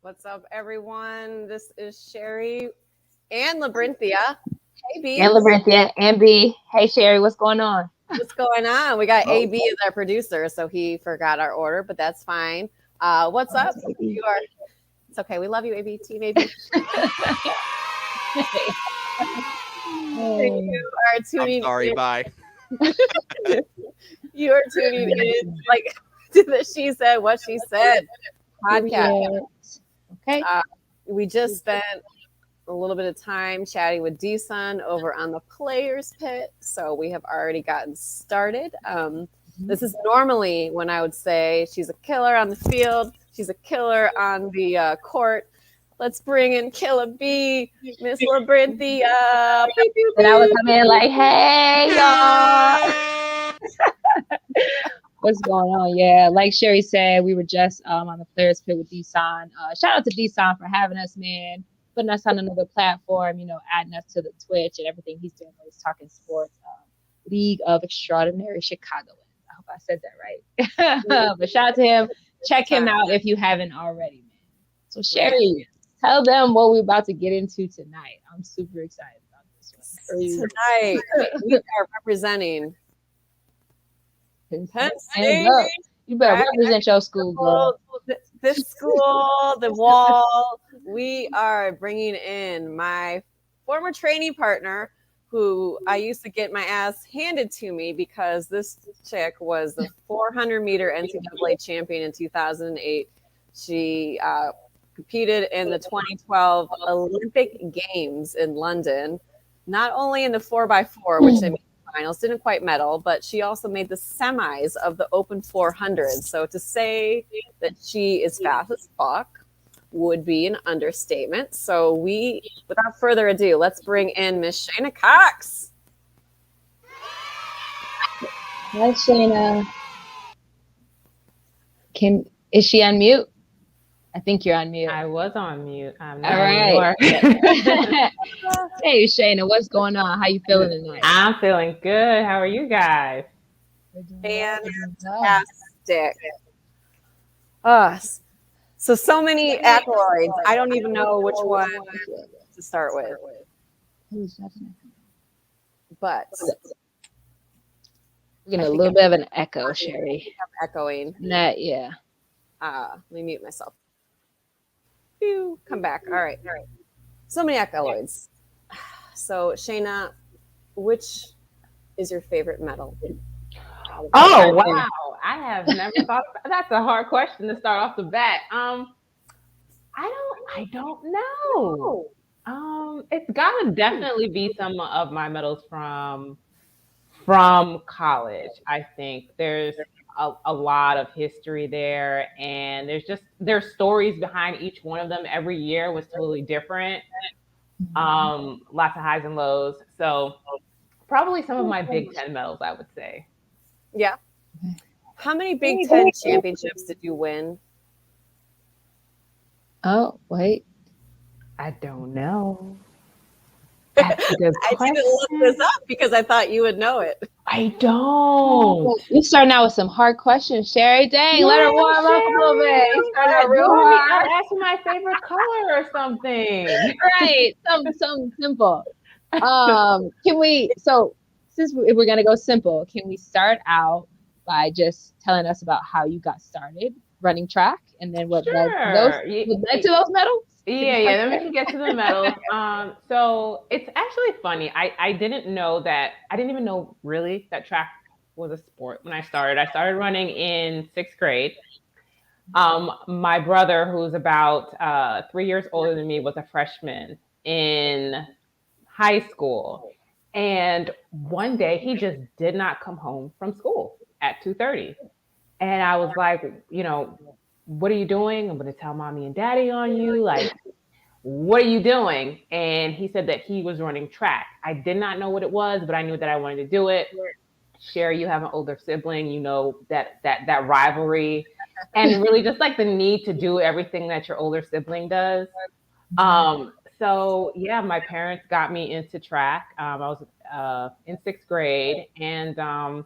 What's up, everyone? This is Sherry and Labrinthia. Hey, And Beans. Labyrinthia and B. Hey, Sherry, what's going on? What's going on? We got Oh, AB as our producer, so he forgot our order, but that's fine. What's up? You are. It's okay. We love you, AB. Team AB. You are I'm tuning sorry. in. Bye. You are tuning in, like to the She Said What She Said podcast. Okay. We just spent a little bit of time chatting with D-Sun over on the Players Pit. So we have already gotten started. This is normally when I would say she's a killer on the field. She's a killer on the court. Let's bring in Killer B, Miss Labrinthia. And I would come in like, hey, y'all. What's going on? Yeah, like Sherry said, we were just on the Players Pit with D-Son. Shout out to D-Son for having us, man. Putting us on another platform, adding us to the Twitch and everything he's doing. He's talking sports. League of Extraordinary Chicagoans. I hope I said that right. But shout out to him. Check him out if you haven't already, man. So Sherry, tell them what we're about to get into tonight. I'm super excited about this one. Tonight, we are representing Penn State. You better represent your school, girl. This school, the wall. We are bringing in my former training partner, who I used to get my ass handed to me because this chick was the 400-meter NCAA champion in 2008. She competed in the 2012 Olympic Games in London, not only in the 4x4, which they made the finals, didn't quite medal, but she also made the semis of the Open 400. So to say that she is fast as fuck would be an understatement. So without further ado, let's bring in Miss Shanna Cox. Hi, Shanna. Is she on mute? I think you're on mute. I was on mute. All right. Hey, Shanna, what's going on? How you feeling tonight? I'm feeling good. How are you guys? Fantastic. So many accolades. I don't even know which one to start with. But we're getting a little bit of an echo, Sherry. Echoing. Yeah. Let me mute myself. Phew, come back. All right. So many accolades. So Shayna, which is your favorite medal? Oh wow! I have never thought. That's a hard question to start off the bat. I don't know. It's gotta definitely be some of my medals from college. I think there's a lot of history there, and there's stories behind each one of them. Every year was totally different. Lots of highs and lows. So probably some of my Big Ten medals, I would say. Yeah. How many Big Ten championships did you win? Oh, wait. I don't know. That's a good question. I didn't look this up because I thought you would know it. I don't. You're starting out with some hard questions, Sherry. Dang, let her warm up a little bit. You started out real hard. Ask me my favorite color or something. Right. Something simple. Since we're gonna go simple, can we start out by just telling us about how you got started running track and then what led to those medals? Yeah, then we can get to the medals. So it's actually funny. I didn't even know really that track was a sport when I started. I started running in 6th grade. My brother, who's about 3 years older than me, was a freshman in high school. And one day he just did not come home from school at 2:30. And I was like, what are you doing? I'm going to tell mommy and daddy on you. Like, what are you doing? And he said that he was running track. I did not know what it was, but I knew that I wanted to do it. Sherry, you have an older sibling, that rivalry and really just like the need to do everything that your older sibling does. So yeah, my parents got me into track. I was in 6th grade, and that's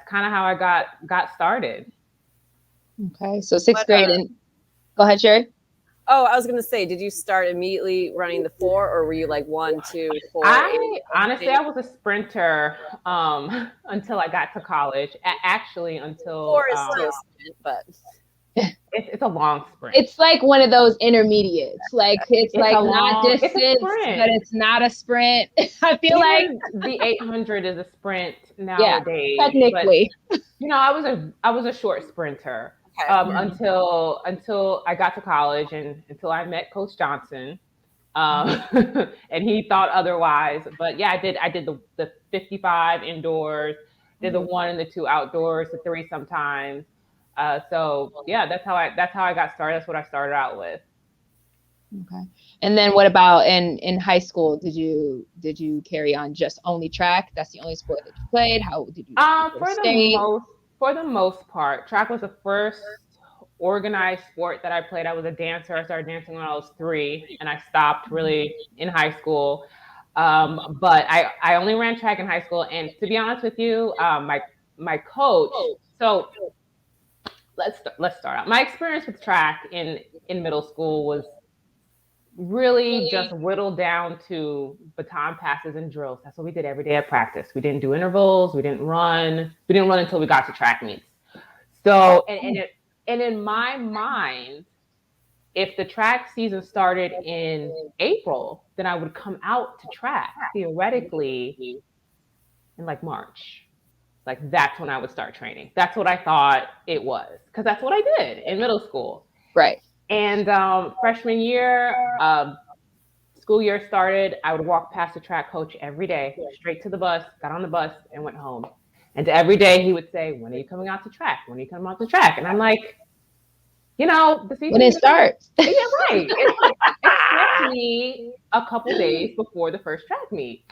kind of how I got started. Okay, so 6th grade, and Go ahead, Sherry. Oh, I was gonna say, did you start immediately running the 4, or were you like 1, 2, 4, 8? I honestly, I was a sprinter until I got to college. Actually, until 4 is still a sprint, but it's a long sprint. It's like one of those intermediates. Like it's like not It's a distance, sprint. but it's not a sprint. I feel like Even the 800 is a sprint nowadays. technically. But, I was a short sprinter okay. until I got to college and until I met Coach Johnson. And he thought otherwise. But yeah, I did the 55 indoors, did the 1 and the 2 outdoors, the 3 sometimes. So yeah, that's how I got started. That's what I started out with. Okay. And then what about in high school? Did you carry on just only track? That's the only sport that you played? How did you go to state? For the most part, track was the first organized sport that I played. I was a dancer. I started dancing when I was 3, and I stopped really in high school. But I only ran track in high school, and to be honest with you, my coach. So let's start out. My experience with track in middle school was really just whittled down to baton passes and drills. That's what we did every day at practice. We didn't do intervals. We didn't run. We didn't run until we got to track meets. So, and in my mind, if the track season started in April, then I would come out to track theoretically in like March. Like that's when I would start training. That's what I thought it was, because that's what I did in middle school. Right. And freshman year, school year started, I would walk past the track coach every day, straight to the bus, got on the bus, and went home. And every day he would say, "When are you coming out to track? When are you coming out to track?" And I'm like, the season. When it starts. Yeah, right. Expect me a couple days before the first track meet.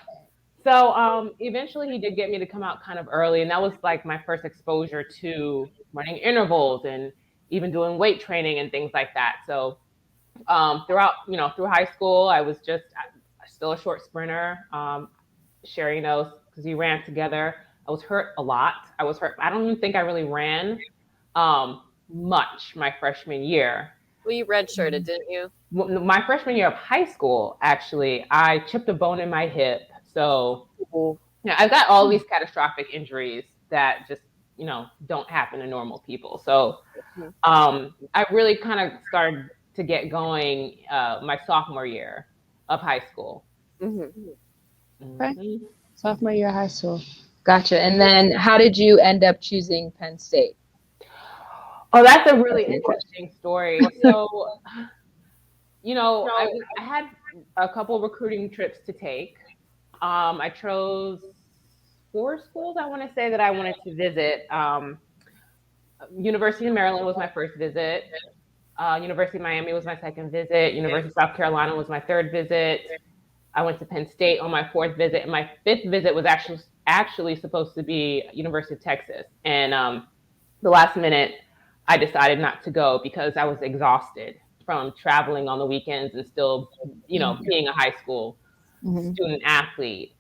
So eventually he did get me to come out kind of early, and that was like my first exposure to running intervals and even doing weight training and things like that. So throughout, through high school, I was still a short sprinter. Sherry knows because we ran together. I was hurt a lot. I was hurt. I don't even think I really ran much my freshman year. Well, you redshirted, didn't you? My freshman year of high school, actually, I chipped a bone in my hip. So I've got all these catastrophic injuries that just, don't happen to normal people. So I really kind of started to get going my sophomore year of high school. Okay. Sophomore year of high school. Gotcha. And then how did you end up choosing Penn State? Oh, that's a really interesting story. So, I had a couple recruiting trips to take. I chose 4 schools, I want to say, that I wanted to visit. University of Maryland was my first visit. University of Miami was my second visit. University of South Carolina was my third visit. I went to Penn State on my 4th visit, and my 5th visit was actually supposed to be University of Texas. And the last minute, I decided not to go because I was exhausted from traveling on the weekends and still, being a high school student athlete.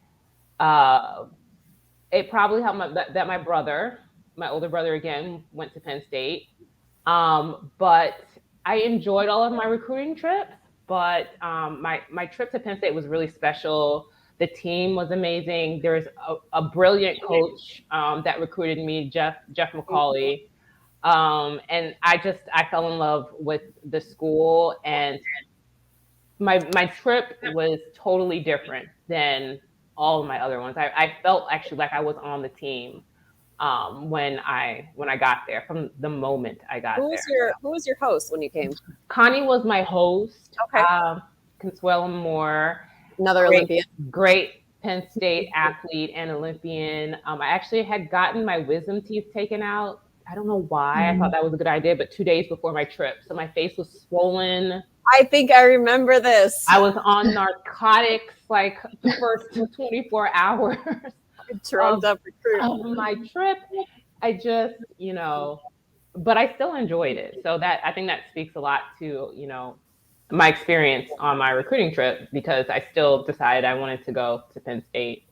It probably helped that my brother, my older brother again, went to Penn State. But I enjoyed all of my recruiting trips. But my trip to Penn State was really special. The team was amazing. There's a brilliant coach that recruited me, Jeff McCauley. And I fell in love with the school, and my trip was totally different than all of my other ones. I felt actually like I was on the team when I got there, from the moment I got there. Who was your host when you came? Connie was my host. Okay. Consuelo Moore, another Olympian, great Penn State athlete and Olympian. I actually had gotten my wisdom teeth taken out. I don't know why. I thought that was a good idea, but 2 days before my trip, so my face was swollen. I think I remember this. I was on narcotics like the first 24 hours. Drugged up recruit. On my trip, I just, but I still enjoyed it. So I think that speaks a lot to, my experience on my recruiting trip, because I still decided I wanted to go to Penn State.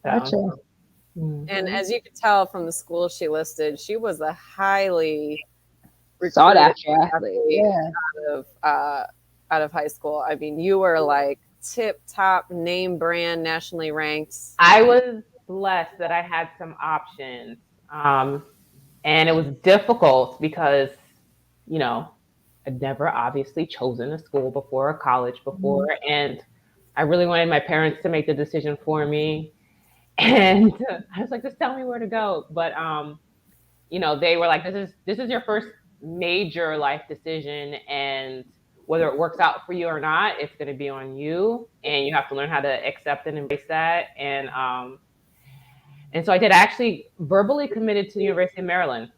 So. Gotcha. And as you could tell from the school she listed, she was a highly Sought recruited after athlete. Yeah. out of high school. I mean, you were like tip top name brand, nationally ranked. I was blessed that I had some options. And it was difficult because, you know, I'd never obviously chosen a school before, a college before. And I really wanted my parents to make the decision for me. And I was like, just tell me where to go. But, you know, they were like, this is your first major life decision. And whether it works out for you or not, it's going to be on you. And you have to learn how to accept and embrace that. And so I did. I actually verbally committed to the University of Maryland.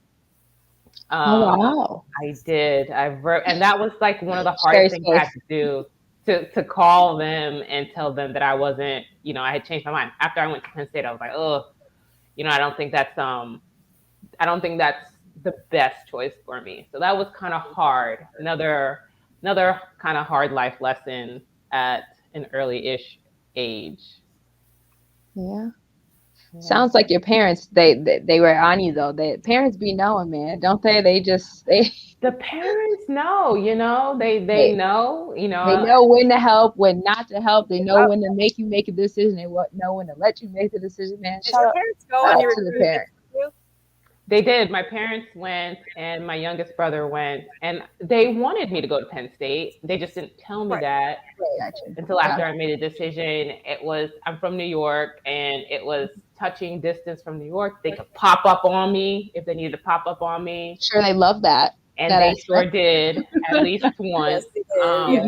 Oh wow. I did. And that was like one of the Very hardest things I had to do to call them and tell them that I wasn't, you know, I had changed my mind. After I went to Penn State, I was like, oh, you know, I don't think that's the best choice for me. So that was kind of hard. Another kind of hard life lesson at an early-ish age. Yeah. Sounds like your parents, they were on you though. Parents be knowing, man, don't they? The parents know, you know, they know, you know. They know when to help, when not to help. They know when to make you make a decision. They know when to let you make the decision, man. Did your parents go on your to the parents? They did. My parents went and my youngest brother went, and they wanted me to go to Penn State. They just didn't tell me that until after I made a decision. I'm from New York, and it was touching distance from New York. They could pop up on me if they needed to pop up on me. Sure, they love that. And they sure did, at least once. Yes,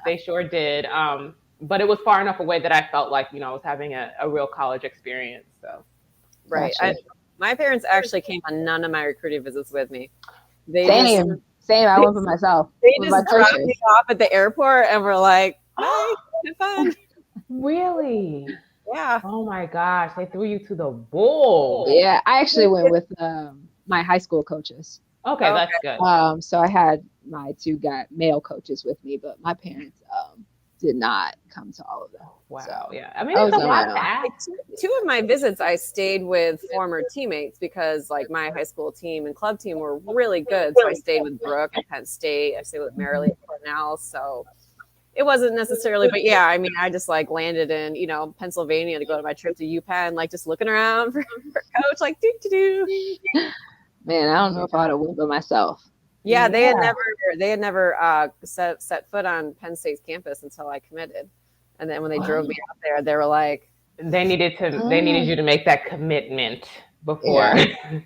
they sure did. But it was far enough away that I felt like, you know, I was having a real college experience. So, right. My parents actually came on none of my recruiting visits with me. Same. I went for myself. They just dropped me off at the airport and were like, "Bye, have fun." Really? Yeah. Oh my gosh, they threw you to the bulls. Yeah, I actually went with my high school coaches. Okay, that's good. So I had my two male coaches with me, but my parents did not come to all of them. Wow. So, yeah. I mean, it's a lot to ask. Two of my visits, I stayed with former teammates because, like, my high school team and club team were really good. So I stayed with Brooke at Penn State. I stayed with Marilee at Cornell. So it wasn't necessarily, but yeah, I mean, I just like landed in, you know, Pennsylvania to go to my trip to UPenn, like just looking around for coach, like do. Man, I don't know if I'd have went by myself. Yeah, they had never set foot on Penn State's campus until I committed, and then when they drove me out there, they were like, they needed you to make that commitment before.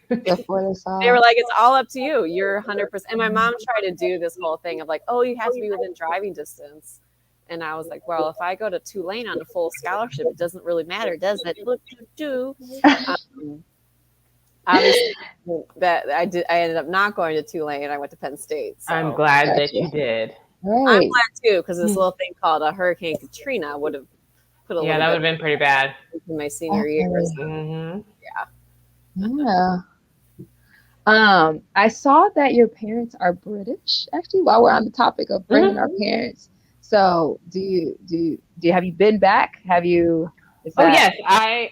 Before they saw. They were like, it's all up to you. You're 100%. And my mom tried to do this whole thing of like, oh, you have to be within driving distance. And I was like, well, if I go to Tulane on a full scholarship, it doesn't really matter, does it? Look, do. Obviously, that I ended up not going to Tulane. I went to Penn State. So. I'm glad that you did. Right. I'm glad too, because this little thing called a Hurricane Katrina would have put a little. Yeah, that would have been pretty bad in my senior years. Mm-hmm. Yeah. I saw that your parents are British. Actually, while we're on the topic of bringing our parents, so have you been back? Have you? Yes, I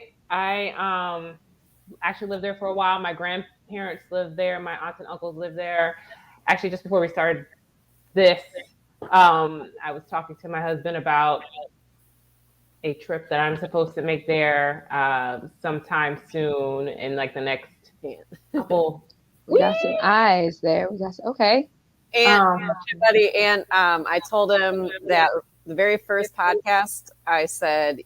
actually lived there for a while. My grandparents lived there. My aunts and uncles lived there. Actually, just before we started this, I was talking to my husband about a trip that I'm supposed to make there sometime soon in like the next couple. We got some eyes there. Okay. And buddy, and I told him that the very first podcast, I said,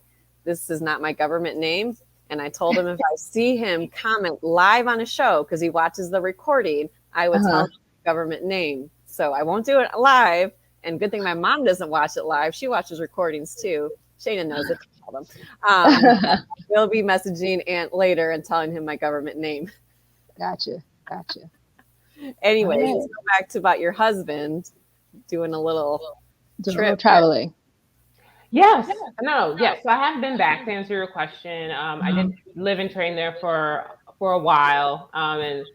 "This is not my government name." And I told him if I see him comment live on a show, because he watches the recording, I would tell him the government name. So I won't do it live. And good thing my mom doesn't watch it live. She watches recordings too. Shayna knows it. We'll be messaging Aunt later and telling him my government name. Gotcha. Anyway, let's go back to about your husband doing a little trip. Traveling. Yes. No. Yes. So I have been back to answer your question. I did live and train there for a while, and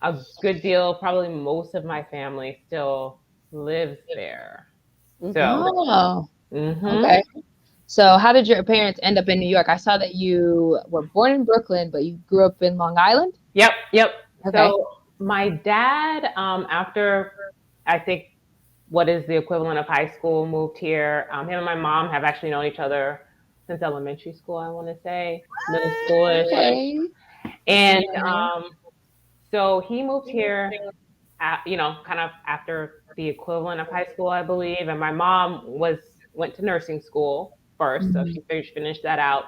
a good deal, probably most of my family still lives there. So, okay. So how did your parents end up in New York? I saw that you were born in Brooklyn, but you grew up in Long Island. Yep. Okay. My dad, after I think what is the equivalent of high school, moved here. Him and my mom have actually known each other since elementary school, I want to say, middle schoolish. Okay. And Okay. so he moved here, kind of after the equivalent of high school, I believe. And my mom went to nursing school first, so Mhm. she finished that out,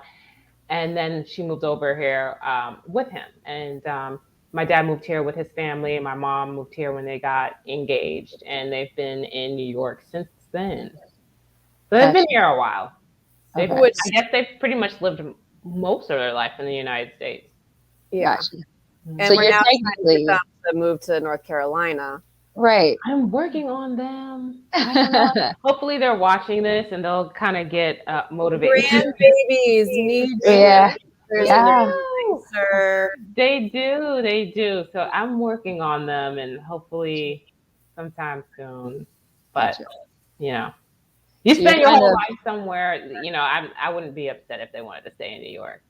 and then she moved over here with him. And my dad moved here with his family. My mom moved here when they got engaged, and they've been in New York since then. So they've been Gotcha. here a while. They've, Okay. Which, I guess they've pretty much lived most of their life in the United States. yeah. Gotcha. So And we're you're now trying to get technically them to move to North Carolina. right. I'm working on them. I don't know. Hopefully, they're watching this and they'll kind of get motivated. Grandbabies need Yeah. there's They a Yeah. do. sir. They do. They do. So I'm working on them, and hopefully, sometime soon. But Gotcha. you know, you So you're spend your kind whole of life somewhere. I wouldn't be upset if they wanted to stay in New York.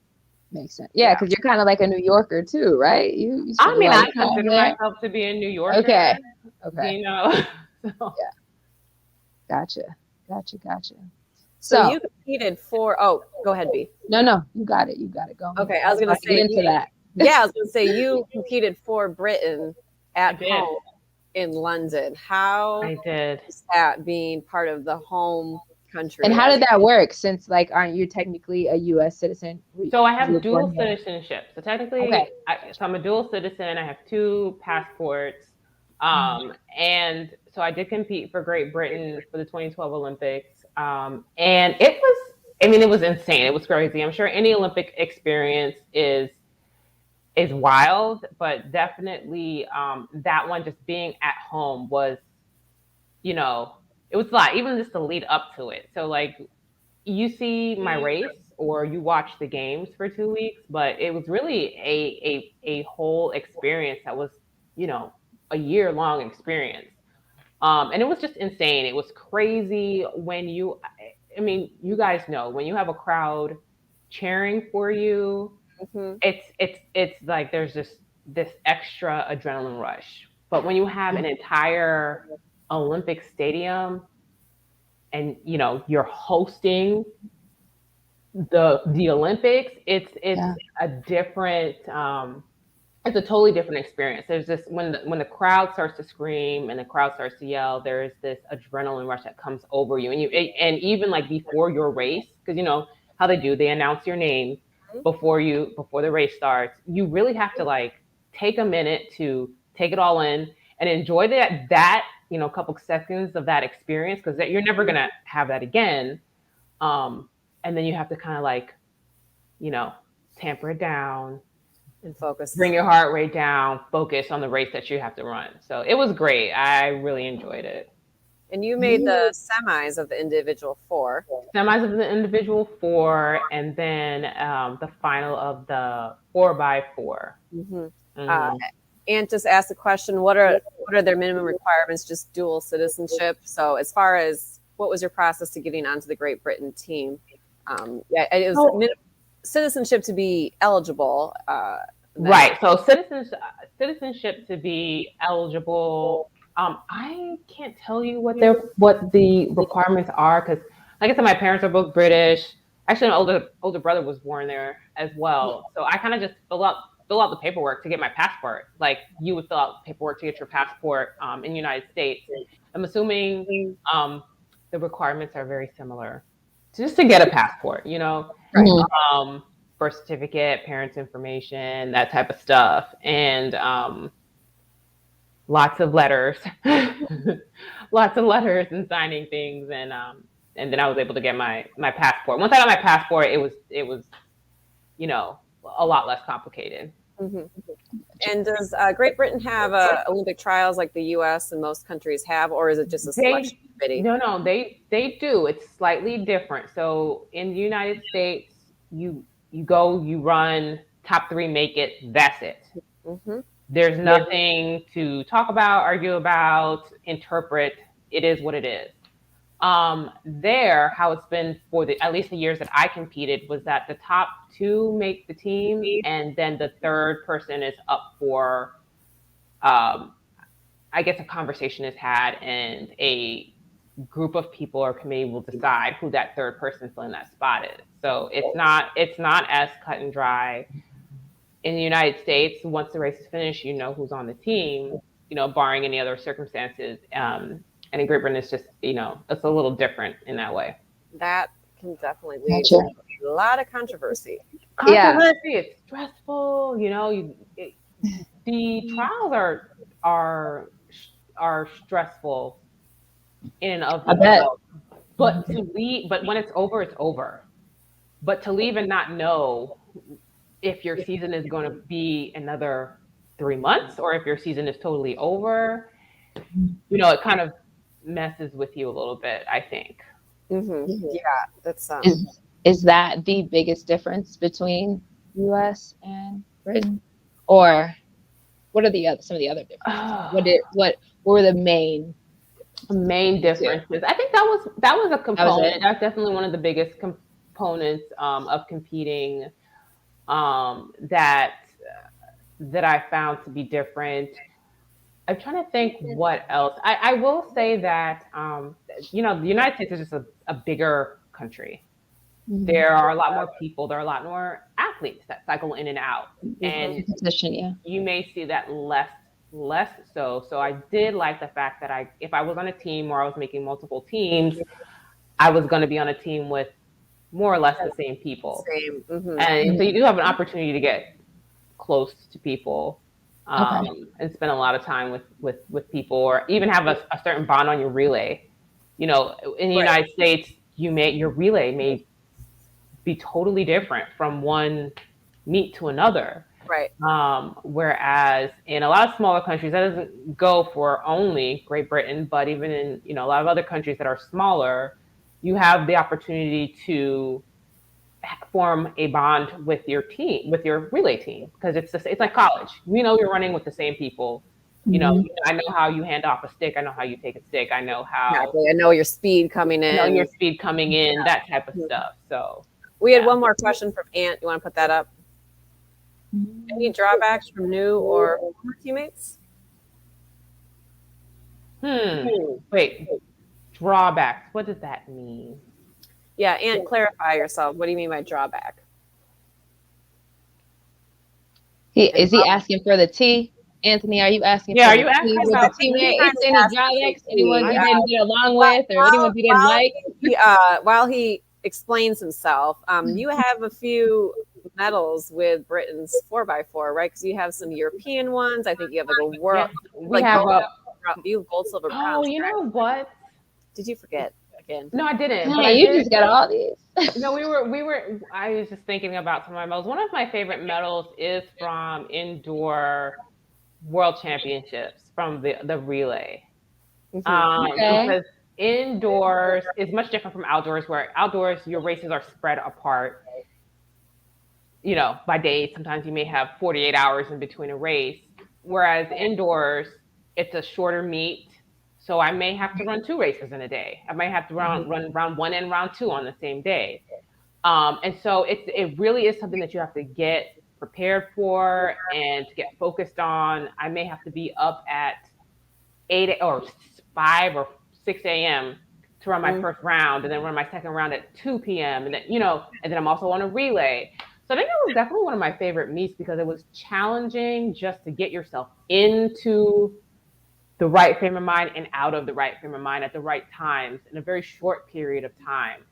makes sense. Yeah, Yeah. because you're kind of like a New Yorker too, right? You I spend a mean, lot I of time consider there. myself to be a New Yorker. Okay. Okay. You know. So, Yeah. Gotcha. Gotcha. Gotcha. So So you competed for. Oh, go ahead, B. no, you got it. You got it. Go ahead. Okay, I I was was gonna about to get say. into that. Yeah, I was gonna say you competed for Britain I at did. home in London. How I did. is that being part of the home country? And how did that work? Since like, aren't you technically a U.S. citizen? So I You have were born dual here. citizenship. So technically, Okay. so I'm a dual citizen. I have two passports, Mhm. and so I did compete for Great Britain for the 2012 Olympics, and it was. I mean, it was insane. It was crazy. I'm sure any Olympic experience is wild, but definitely that one just being at home was, you know, it was a lot. Even just the lead up to it. So like you see my race or you watch the games for 2 weeks, but it was really a whole experience that was, you know, a year long experience. And it was just insane. It was crazy when I mean, you guys know when you have a crowd cheering for you, Hmm. it's like there's this extra adrenaline rush. But when you have an entire Olympic stadium and you know you're hosting the Olympics, it's Yeah. a different it's a totally different experience. There's this when the crowd starts to scream and the crowd starts to yell, there's this adrenaline rush that comes over you, and even like before your race, because you know how they do, they announce your name before the race starts. You really have to like take a minute to take it all in and enjoy that couple seconds of that experience because you're never gonna have that again. Um, and then you have to kind of like you know tamper it down, And focus. bring your heart rate down, focus on the race that you have to run. So it was great. I really enjoyed it. And you made the semis of the individual four. Semis of the individual four, and then the final of the 4x4. Hmm. Mm-hmm. And just ask the question: what are their minimum requirements? Just dual citizenship. So as far as what was your process to getting onto the Great Britain team? Yeah, it was So, citizenship to be eligible. right. So citizenship to be eligible. I can't tell you what the requirements are because, like I said, my parents are both British. Actually, my older brother was born there as well. So I kind of just fill out the paperwork to get my passport. Like you would fill out paperwork to get your passport in the United States. I'm assuming the requirements are very similar, just to get a passport. You know, Right. Mhm. birth certificate, parents' information, that type of stuff, and lots of letters, lots of letters and signing things, and then I was able to get my passport. Once I got my passport, it was a lot less complicated. Hmm. And does Great Britain have Olympic trials like the U.S. and most countries have, or is it just a selection committee? No, they do. It's slightly different. So in the United States, you go, you run, top three make it. That's it. Hmm. There's nothing to talk about, argue about, interpret. It is what it is. There, how it's been for at least the years that I competed was that the top two make the team, and then the third person is up for um, I guess a conversation is had and a group of people or committee will decide who that third person filling that spot is. So it's not as cut and dry. In the United States, once the race is finished, you know who's on the team, barring any other circumstances. And in Great Britain, it's just, it's a little different in that way. That can definitely lead Gotcha. to a lot of controversy. Yeah. Controversy, it's stressful. The trials are stressful in and of I bet. themselves. But to leave, but when it's over, it's over. But to leave and not know if your season is going to be another 3 months or if your season is totally over, it kind of messes with you a little bit, I think. Yeah, that's Is that the biggest difference between US and Britain? Or what are some of the other differences? What were the main differences? I think that was a component. That's definitely one of the biggest components of competing that I found to be different. I'm trying to think what else. I will say that the United States is just a bigger country. There are a lot more people. There are a lot more athletes that cycle in and out, and you may see that less so. So I did like the fact that if I was on a team or I was making multiple teams, I was going to be on a team with more or less the same people. And so you do have an opportunity to get close to people and spend a lot of time with people, or even have a certain bond on your relay. In the United States, your relay may be totally different from one meet to another. Right. Whereas in a lot of smaller countries, that doesn't go for only Great Britain, but even in a lot of other countries that are smaller, you have the opportunity to form a bond with your team, with your relay team, because it's like college. You're running with the same people. I know how you hand off a stick. I know how you take a stick. I know how. Exactly. I know your speed coming in. I know your speed coming in. That type of stuff. So we had one more question from Ant. You want to put that up? Any drawbacks from new or former teammates? Wait. Drawbacks. What does that mean? Yeah, Ant, clarify yourself. What do you mean by drawback? Is he asking for the T? Anthony, are you asking for are you asking about teammate? Any drawbacks? Anyone you didn't get along with, or anyone you didn't like? While he explains himself, you have a few medals with Britain's 4x4, right? Because you have some European ones. I think you have like a world. We have gold, silver, bronze. Oh, you know what? Did you forget again? No, I didn't. But you just got all these. No, we were. I was just thinking about some of my medals. One of my favorite medals is from indoor world championships from the relay. Because indoors is much different from outdoors, where outdoors your races are spread apart. By days, sometimes you may have 48 hours in between a race, whereas indoors it's a shorter meet. So I may have to run 2 races in a day. I might have to run round 1 and round 2 on the same day. And so it really is something that you have to get prepared for and to get focused on. I may have to be up at 8 or 5 or 6 a.m. to run my first round, and then run my second round at 2 p.m. And then, and then I'm also on a relay. So I think that was definitely one of my favorite meets, because it was challenging just to get yourself into the right frame of mind and out of the right frame of mind at the right times in a very short period of time.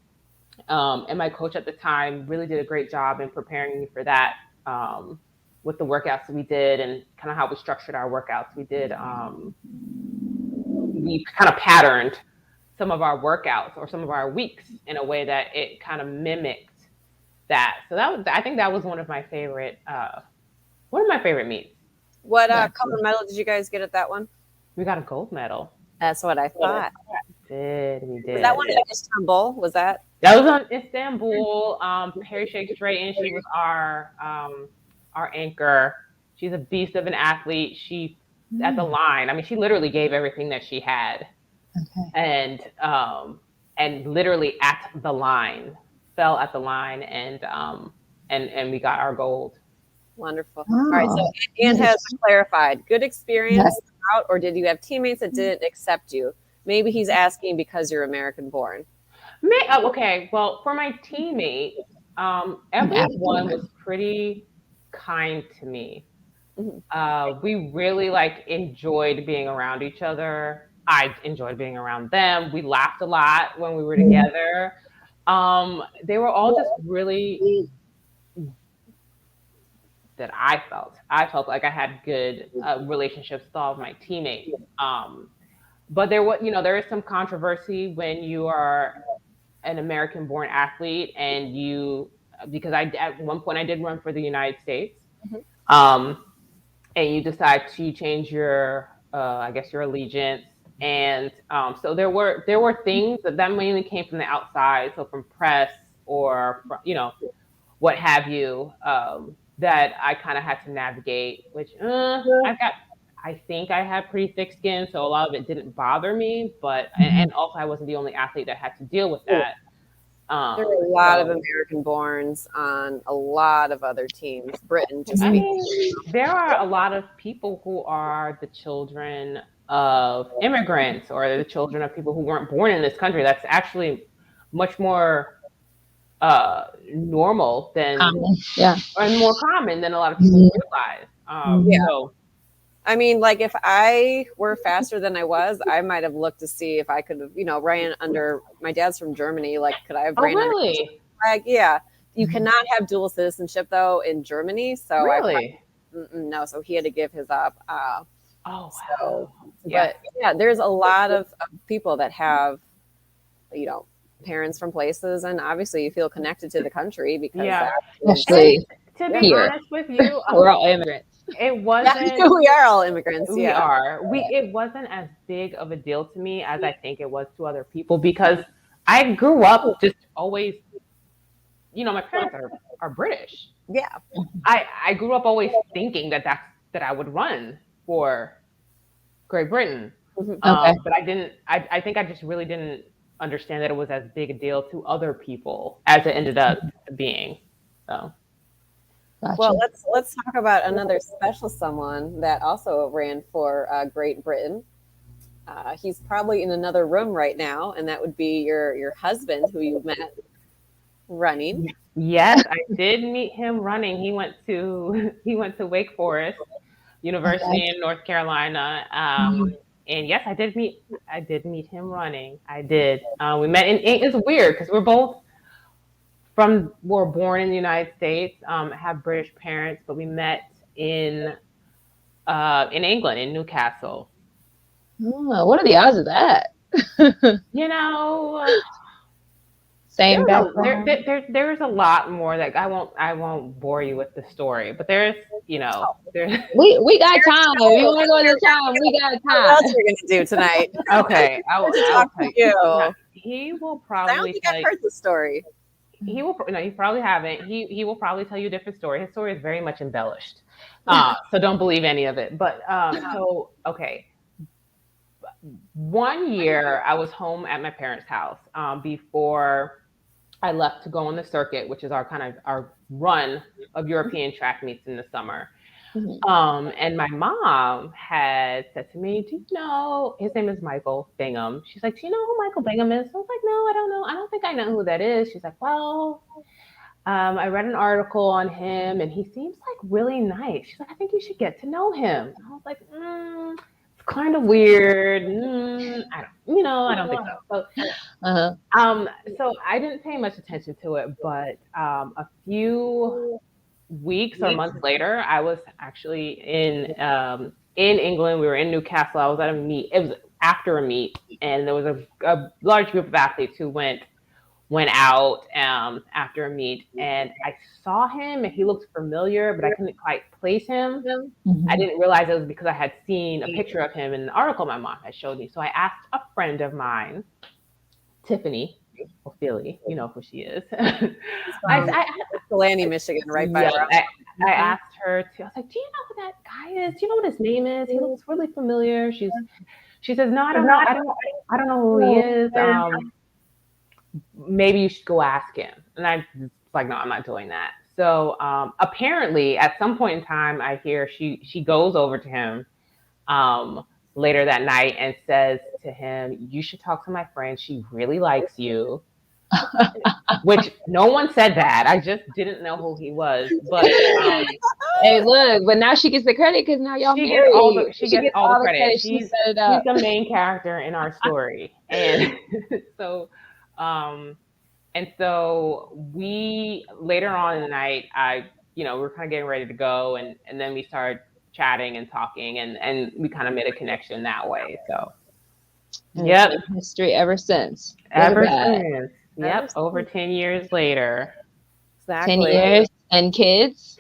And my coach at the time really did a great job in preparing me for that, with the workouts that we did and kind of how we structured our workouts. We kind of patterned some of our workouts or some of our weeks in a way that it kind of mimicked that. So I think that was one of my favorite meets. What color medal did you guys get at that one? We got a gold medal. That's what I thought. We did. Was that one in Istanbul? Was that? That was on Istanbul. Harry Shake Straight, and she was our anchor. She's a beast of an athlete. She at the line. I mean, she literally gave everything that she had, and literally at the line, fell at the line, and we got our gold. Wonderful. All right. So Oh, Anne has clarified. Good yeah. experience out, or did you have teammates that didn't accept you? Maybe he's asking because you're American born. Okay, well, for my teammates, I'm African everyone was American. pretty kind to me. Mhm. We really like enjoyed being around each other. I enjoyed being around them. We laughed a lot when we were together. They were all just really that I felt like I had good relationships with all of my teammates. But there is some controversy when you are an American born athlete and because at one point I did run for the United States. Mhm. Um, and you decide to change your I guess your allegiance. And so there were things that mainly came from the outside, so from press or from, what have you, that I kind of had to navigate. Which I think I had pretty thick skin, so a lot of it didn't bother me. But and also I wasn't the only athlete that had to deal with that. There are a lot of So American borns on a lot of other teams. Britain, just I speak. mean, there are a lot of people who are the children of immigrants or the children of people who weren't born in this country. That's actually much more normal than Yeah. and more common than a lot of people Mhm. realize. Yeah. So I mean, like if I were faster than I was, I might have looked to see if I could have, ran under. My dad's from Germany. Like, could I have oh ran under his really? flag? Yeah. You cannot have dual citizenship though in Germany. So I probably Really? no. So he had to give his up. Oh So, wow. Yeah. but yeah, there's a lot of people that have, you know, parents from places, and obviously you feel connected to the country because Yeah. that's And Especially to be yeah, here. honest with you, We're all immigrants. it yeah, wasn't we are all immigrants. we Yeah. are. It wasn't as big of a deal to me as I think it was to other people because I grew up just always, my parents are British. Yeah. I grew up always thinking that I would run for Great Britain. Mhm. Okay. But I didn't I think I just really didn't understand that it was as big a deal to other people as it ended up being. So Well, Gotcha. let's talk about another special someone that also ran for Great Britain. He's probably in another room right now, and that would be your husband, who you met running. yes, I did meet him running. He went to Wake Forest Okay. University in North Carolina. Mhm. And yes, I did meet him running. I did. We met in. It's weird because we're born in the United States. Have British parents, but we met in England in Newcastle. Oh, what are the odds of that? You know, Same background. there's a lot more that I won't bore you with the story, but there's We got time. If you want to go into time, we got What else time. are we gonna do tonight? okay. To I'll talk tell to you. Now, you. he will 'Cause I don't probably think tell I've you. heard the story. He will. No, you probably haven't. He will probably tell you a different story. His story is very much embellished, so don't believe any of it. But so okay, one year I was home at my parents' house before I left to go on the circuit, which is our kind of our run of European track meets in the summer. Mhm. And my mom had said to me, "Do you know his name is Michael Bingham?" She's like, "Do you know who Michael Bingham is?" I was like, "No, I don't know. I don't think I know who that is." She's like, "Well, I read an article on him, and he seems like really nice." She's like, "I think you should get to know him." I was like, "It's kind of weird. I don't think so." So Uh-huh. so I didn't pay much attention to it, but a few weeks or months later, I was actually in England. We were in Newcastle. I was at a meet. It was after a meet, and there was a large group of athletes who went out after a meet, and I saw him, and he looked familiar, but I couldn't quite place him. I Mhm. didn't realize it was because I had seen a picture of him in an article my mom had showed me. So I asked a friend of mine, Tiffany Ophelia, you know who she is. He's I, from I, Ypsilanti, Michigan, right by yeah, where I I'm. asked her to. I was like, "Do you know who that guy is? Do you know what his name is? He looks really familiar." She says, "No, I don't know. I don't know who he is. Maybe you should go ask him." And I was like, "No, I'm not doing that." So apparently, at some point in time, I hear she goes over to him later that night and says to him, "You should talk to my friend. She really likes you." Which no one said that. I just didn't know who he was. But Hey, look, but now she gets the credit because now y'all she married. gets all the credit. She She's set it up. the main character in our story, and so um, we later on in the night, we're kind of getting ready to go, and then we started chatting and talking, and we kind of made a connection that way. So, yep, History ever since. ever since. Yep, Ever over since. 10 years later. 10 Exactly. years and kids.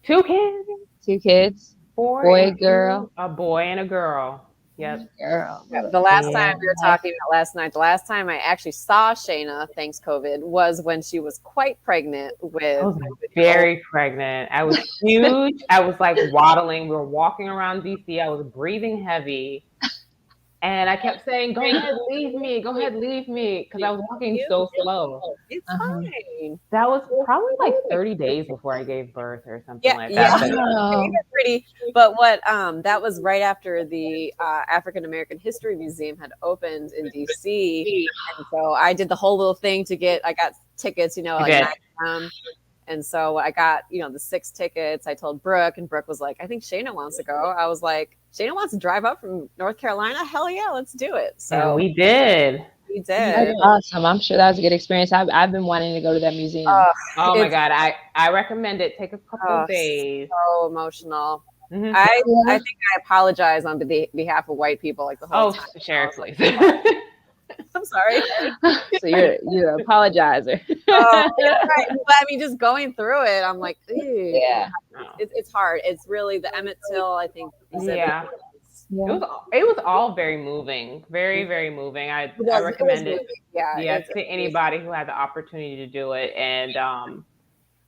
2 kids. 2 kids. Boy, girl. A boy and a girl. Yep. Girl. Yeah, the last Yeah. time we were talking about last night, the last time I actually saw Shayna, thanks COVID, was when she was quite pregnant with. I was very pregnant. I was huge. I was like waddling. We were walking around DC. I was breathing heavy. And I kept saying, "Go ahead, leave me. Go ahead, leave me," because I was walking so slow. It's fine. That was probably like 30 days before I gave birth or something Yeah, like yeah. that. Wow. Pretty. But what that was right after the African American History Museum had opened in DC, and so I did the whole little thing to get. I got tickets, like 9 and so I got the 6 tickets. I told Brooke, and Brooke was like, "I think Shayna wants to go." I was like, "Shayna wants to drive up from North Carolina? Hell yeah, let's do it!" So and we did. We did. That's awesome. I'm sure that was a good experience. I've been wanting to go to that museum. Oh my God. I recommend it. Take a couple of days. So emotional. Mm-hmm. I think I apologize on behalf of white people like the whole time. Oh, Sherry, please. I'm sorry. So you're an apologizer. Right. But I mean, just going through it, I'm like, ew. Yeah. It's hard. It's really the Emmett Till, I think. Yeah. It was all very moving, very, very moving. I recommend it. To anybody who had the opportunity to do it. And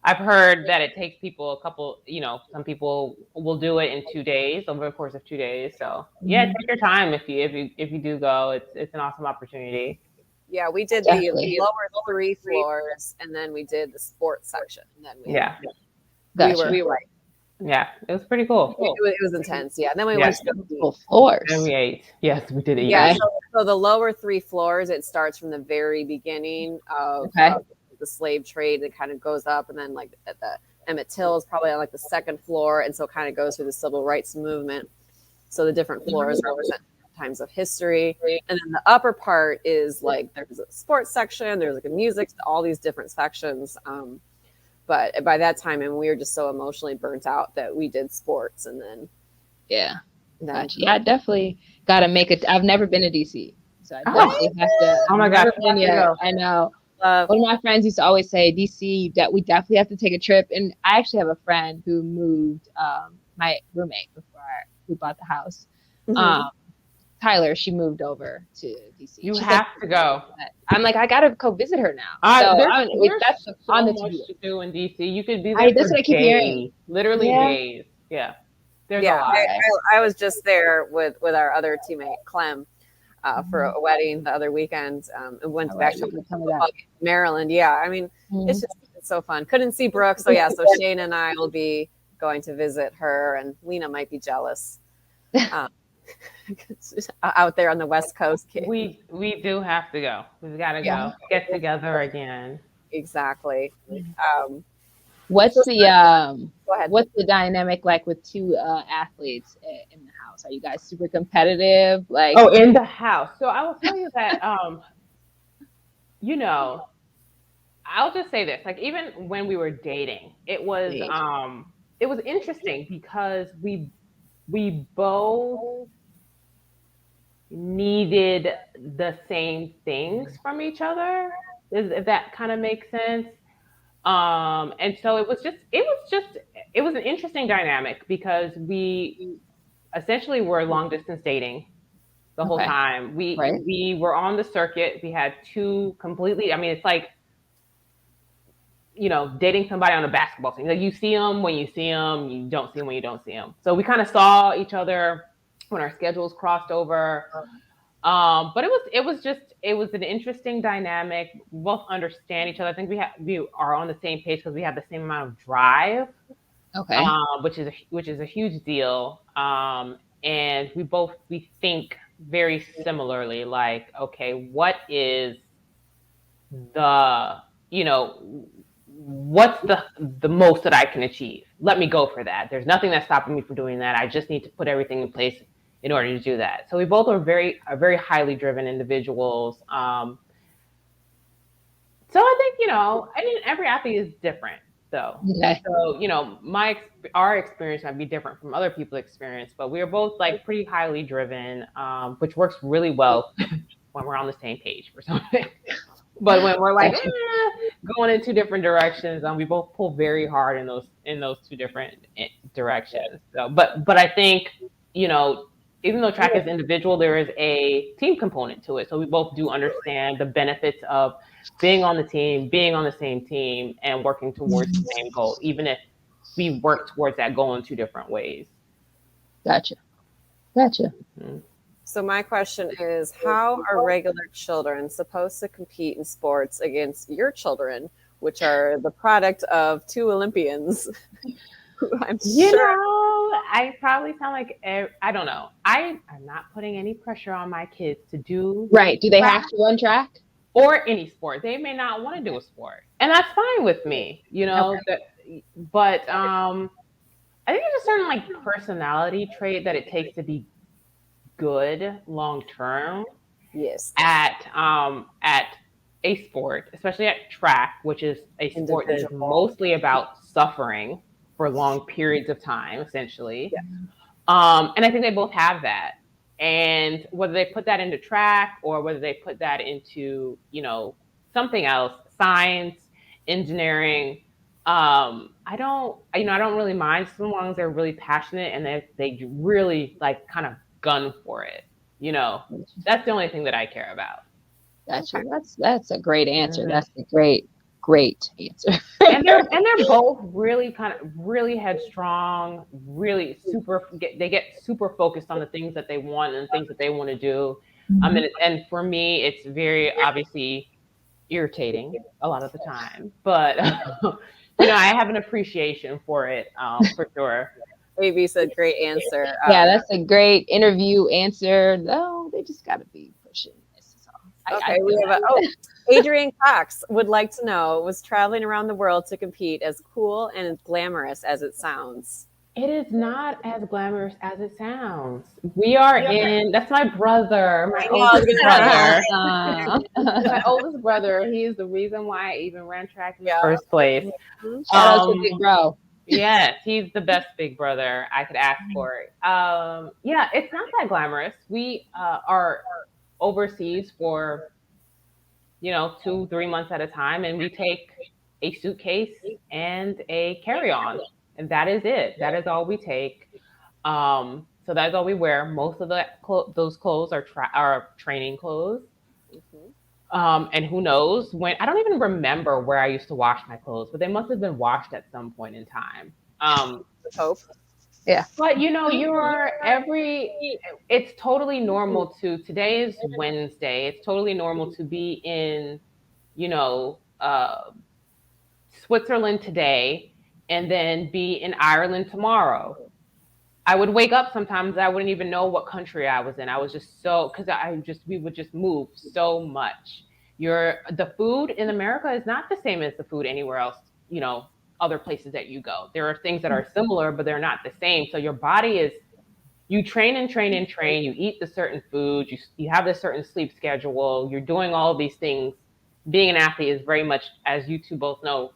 I've heard that it takes people a couple. Some people will do it in 2 days, over the course of 2 days. So yeah, take your time if you do go. It's an awesome opportunity. Yeah, we did the lower 3 floors, and then we did the sports section, and then we were. Yeah, it was pretty cool. It was intense. Yeah, and then we went to the floors. And we ate. Yes, we did eat. Yeah, so the lower 3 floors, it starts from the very beginning of the slave trade. It kind of goes up, and then like at the Emmett Till is probably on like the 2nd floor, and so it kind of goes through the civil rights movement. So the different floors represent times of history, and then the upper part is like there's a sports section, there's like a music, all these different sections. But by that time, and we were just so emotionally burnt out that we did sports, and then I definitely got to make it. I've never been to DC, so I definitely have to. Oh my God, I know. One of my friends used to always say, DC, that we definitely have to take a trip. And I actually have a friend who moved, my roommate who bought the house. Mm-hmm. Tyler, she moved over to DC. You have to go. I'm like, I gotta go visit her now. That's so much to do in DC. You could be there that's what I keep hearing. Literally days. Yeah. There's a lot. I was just there with our other teammate, Clem, for a wedding the other weekend, and went back to Maryland. Yeah, I mean, it's so fun. Couldn't see Brooke, so Shane and I will be going to visit her, and Lena might be jealous. Out there on the West Coast. We do have to go. We've got to go get together again. Exactly. What's the dynamic like with 2 athletes in the house? Are you guys super competitive? Like, in the house. So I will tell you that I'll just say this. Like, even when we were dating, it was interesting because we both needed the same things from each other, if that kind of makes sense. And so it was an interesting dynamic because we essentially were long distance dating the whole time. We were on the circuit. We had 2 completely, I mean, it's like, dating somebody on a basketball team. Like, you see them when you see them, you don't see them when you don't see them. So we kind of saw each other when our schedules crossed over. But it was an interesting dynamic. We both understand each other. I think we are on the same page because we have the same amount of drive, Okay. which is a huge deal. And we think very similarly. Like, okay, what is the you know what's the most that I can achieve? Let me go for that. There's nothing that's stopping me from doing that. I just need to put everything in place in order to do that. So we both are very highly driven individuals. So I think, I mean, every athlete is different, though. Okay. So, our experience might be different from other people's experience, but we are both like pretty highly driven, which works really well when we're on the same page for something. But when we're like going in two different directions, we both pull very hard in those two different directions. So, but I think, you know, even though track is individual, there is a team component to it. So we both do understand the benefits of being on the team, being on the same team, and working towards the same goal, even if we work towards that goal in two different ways. Gotcha. Gotcha. Mm-hmm. So my question is, how are regular children supposed to compete in sports against your children, which are the product of two Olympians? I'm sure. I probably sound like I don't know. I'm not putting any pressure on my kids to do Right. Do they track have to run track? or any sport. They may not want to do a sport, and that's fine with me. But I think there's a certain like personality trait that it takes to be good long term Yes. at a sport, especially at track, which is a sport that is mostly about suffering for long periods of time, essentially. Yeah. And I think they both have that. And whether they put that into track or whether they put that into, something else, science, engineering, I don't really mind so long as they're really passionate and they really like kind of gun for it. That's the only thing that I care about. Gotcha. That's a great answer. Mm-hmm. That's a great answer. and they're both really headstrong, really they get super focused on the things that they want and the things that they want to do. And for me, it's very obviously irritating a lot of the time, but I have an appreciation for it, for sure. AB said, great answer. Yeah, that's a great interview answer. No, they just got to be pushing. This is all. Okay, we have Adrian Cox would like to know, was traveling around the world to compete as cool and glamorous as it sounds? It is not as glamorous as it sounds. We are that's my brother, my oldest brother. My oldest brother. He is the reason why I even ran track in the first place. Shout out to Big Bro. Yes, he's the best big brother I could ask for. Yeah, it's not that glamorous. We are overseas for 2-3 months at a time, and we take a suitcase and a carry-on, and that is it. That is all we take. So that's all we wear. Most of those clothes are training clothes. Mm-hmm. And who knows when? I don't even remember where I used to wash my clothes, but they must have been washed at some point in time. Hope. Yeah. But it's totally normal today is Wednesday. It's totally normal to be in, Switzerland today and then be in Ireland tomorrow. I would wake up sometimes, I wouldn't even know what country I was in. I was just we would just move so much. The food in America is not the same as the food anywhere else, other places that you go. There are things that are similar, but they're not the same. So your body you train and train and train, you eat the certain foods, you have this certain sleep schedule, you're doing all of these things. Being an athlete is very much, as you two both know,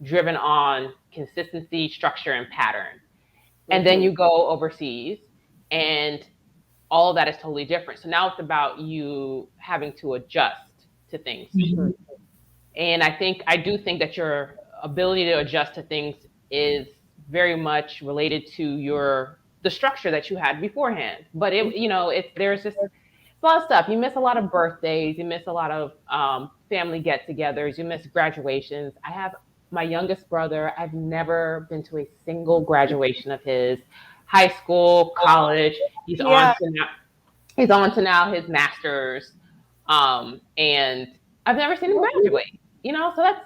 driven on consistency, structure, and pattern. And then you go overseas and all of that is totally different. So now it's about you having to adjust to things. Mm-hmm. And I do think that your ability to adjust to things is very much related to the structure that you had beforehand. But there's just a lot of stuff. You miss a lot of birthdays, you miss a lot of family get-togethers, you miss graduations. I have my youngest brother. I've never been to a single graduation of his. High school, college. He's he's on to now his master's, and I've never seen him graduate. So that's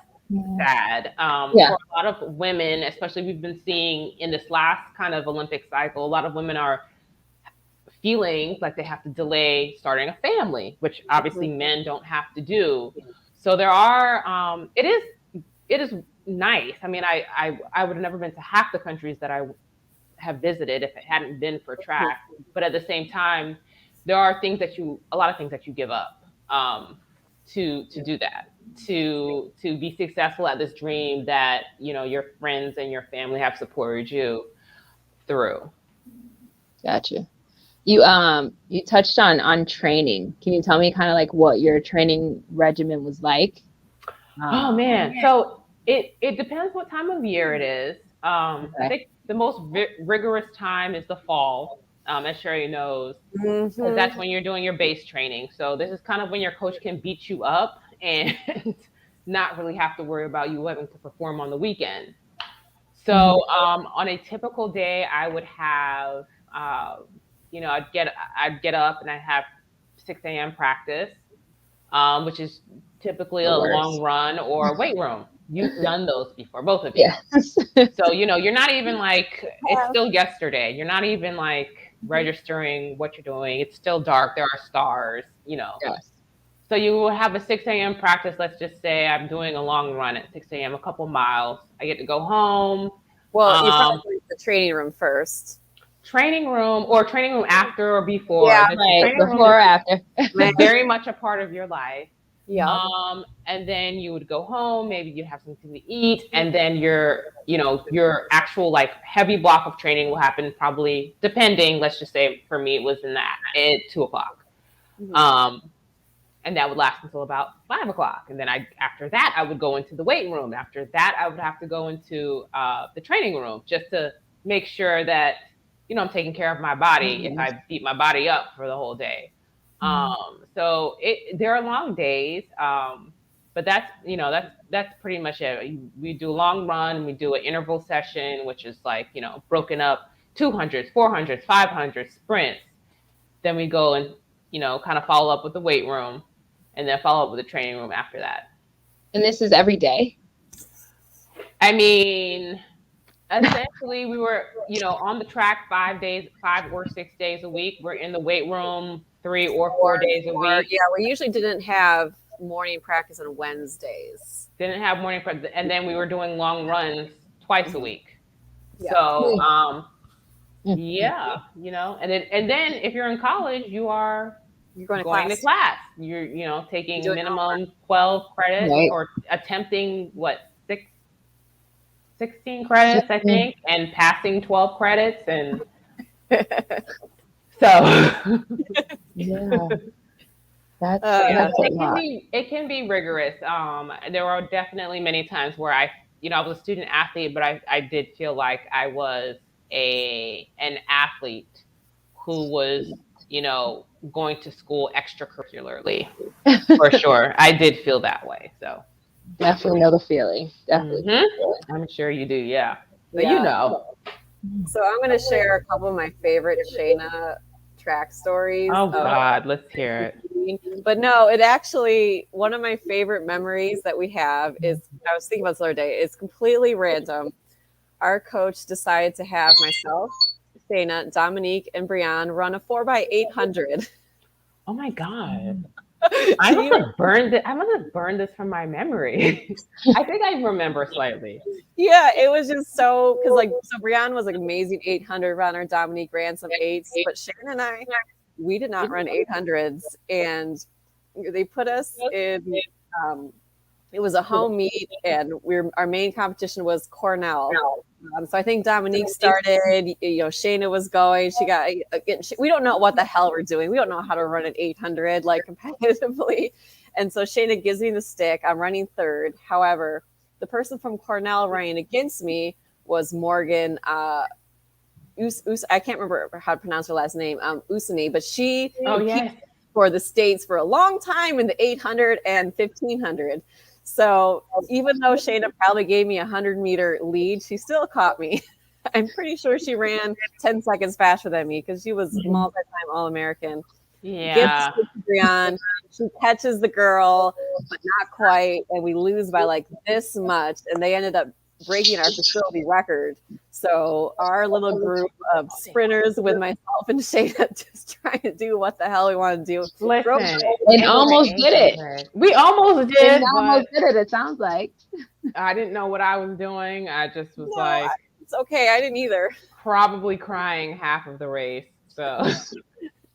sad. Yeah. For a lot of women, especially we've been seeing in this last kind of Olympic cycle, a lot of women are feeling like they have to delay starting a family, which obviously men don't have to do. So there are, it is nice. I mean, I would have never been to half the countries that I have visited if it hadn't been for track. But at the same time, there are a lot of things that you give up, to do that, to be successful at this dream that your friends and your family have supported you through. Gotcha. You touched on training. Can you tell me kind of like what your training regimen was like? Oh man, so it depends what time of year it is. I think the most rigorous time is the fall, as Sherry knows, because that's when you're doing your base training. So this is kind of when your coach can beat you up and not really have to worry about you having to perform on the weekend. So on a typical day, I would have, I'd get up and I'd have 6 a.m. practice, which is typically a long run or weight room. You've done those before, both of you. Yes. So, you're not even like, it's still yesterday. You're not even like registering what you're doing. It's still dark. There are stars, Yes. So you will have a 6 a.m. practice. Let's just say I'm doing a long run at 6 a.m., a couple miles. I get to go home. Well, you probably went to the training room first. Training room after or before. Yeah, right. Before or after. Very much a part of your life. Yeah. And then you would go home, maybe you'd have something to eat, and then your actual like heavy block of training will happen probably, depending, let's just say for me it was at 2:00. And that would last until about 5:00. And then after that I would go into the weight room. After that I would have to go into the training room just to make sure that I'm taking care of my body if I beat my body up for the whole day. So there are long days, but that's pretty much it. We do a long run, we do an interval session, which is like, broken up 200s, 400s, 500s, sprints. Then we go and, kind of follow up with the weight room and then follow up with the training room after that. And this is every day? I mean, essentially we were, on the track 5 or 6 days a week. We're in the weight room 3 or 4 days a week. Yeah, we usually didn't have morning practice on Wednesdays. Didn't have morning practice, and then we were doing long runs twice a week. Yeah. So, yeah, and then if you're in college, you're going to class. You're taking minimum 12 credits, right, or attempting 16 credits, I think, and passing 12 credits, and so yeah. It can be rigorous. There are definitely many times where I was a student athlete, but I did feel like I was an athlete who was, going to school extracurricularly, for sure. I did feel that way. So definitely know the feeling. Definitely. I'm sure you do. Yeah. But So I'm going to share a couple of my favorite Shanna track stories. Oh God, let's hear it. But no, it actually, one of my favorite memories that we have is, I was thinking about this the other day, it's completely random. Our coach decided to have myself, Shanna, Dominique, and Brianne run a 4x800. Oh my God. I must have burned this from my memory. I think I remember slightly. Yeah, it was just so, because so Brianne was an amazing 800 runner. Dominique ran some 8s, but Shannon and I, we did not run 800s. And they put us in, it was a home meet, and our main competition was Cornell. So I think Dominique started, Shanna was going, we don't know what the hell we're doing. We don't know how to run an 800 competitively. And so Shanna gives me the stick. I'm running third. However, the person from Cornell running against me was Morgan, I can't remember how to pronounce her last name, Usani, but she for the States for a long time in the 800 and 1500. So even though Shanna probably gave me a 100-meter lead, she still caught me. I'm pretty sure she ran 10 seconds faster than me because she was multi-time All-American. gives Yeah. it to Brianne. She catches the girl, but not quite, and we lose by like this much. And they ended up breaking our facility record. So our little group of sprinters with myself and Shayna just trying to do what the hell we want to do. Listen, And almost did it. We almost did, And but almost did it. It sounds like. I didn't know what I was doing. I just was No, like, it's okay. I didn't either. probably crying half of the race. So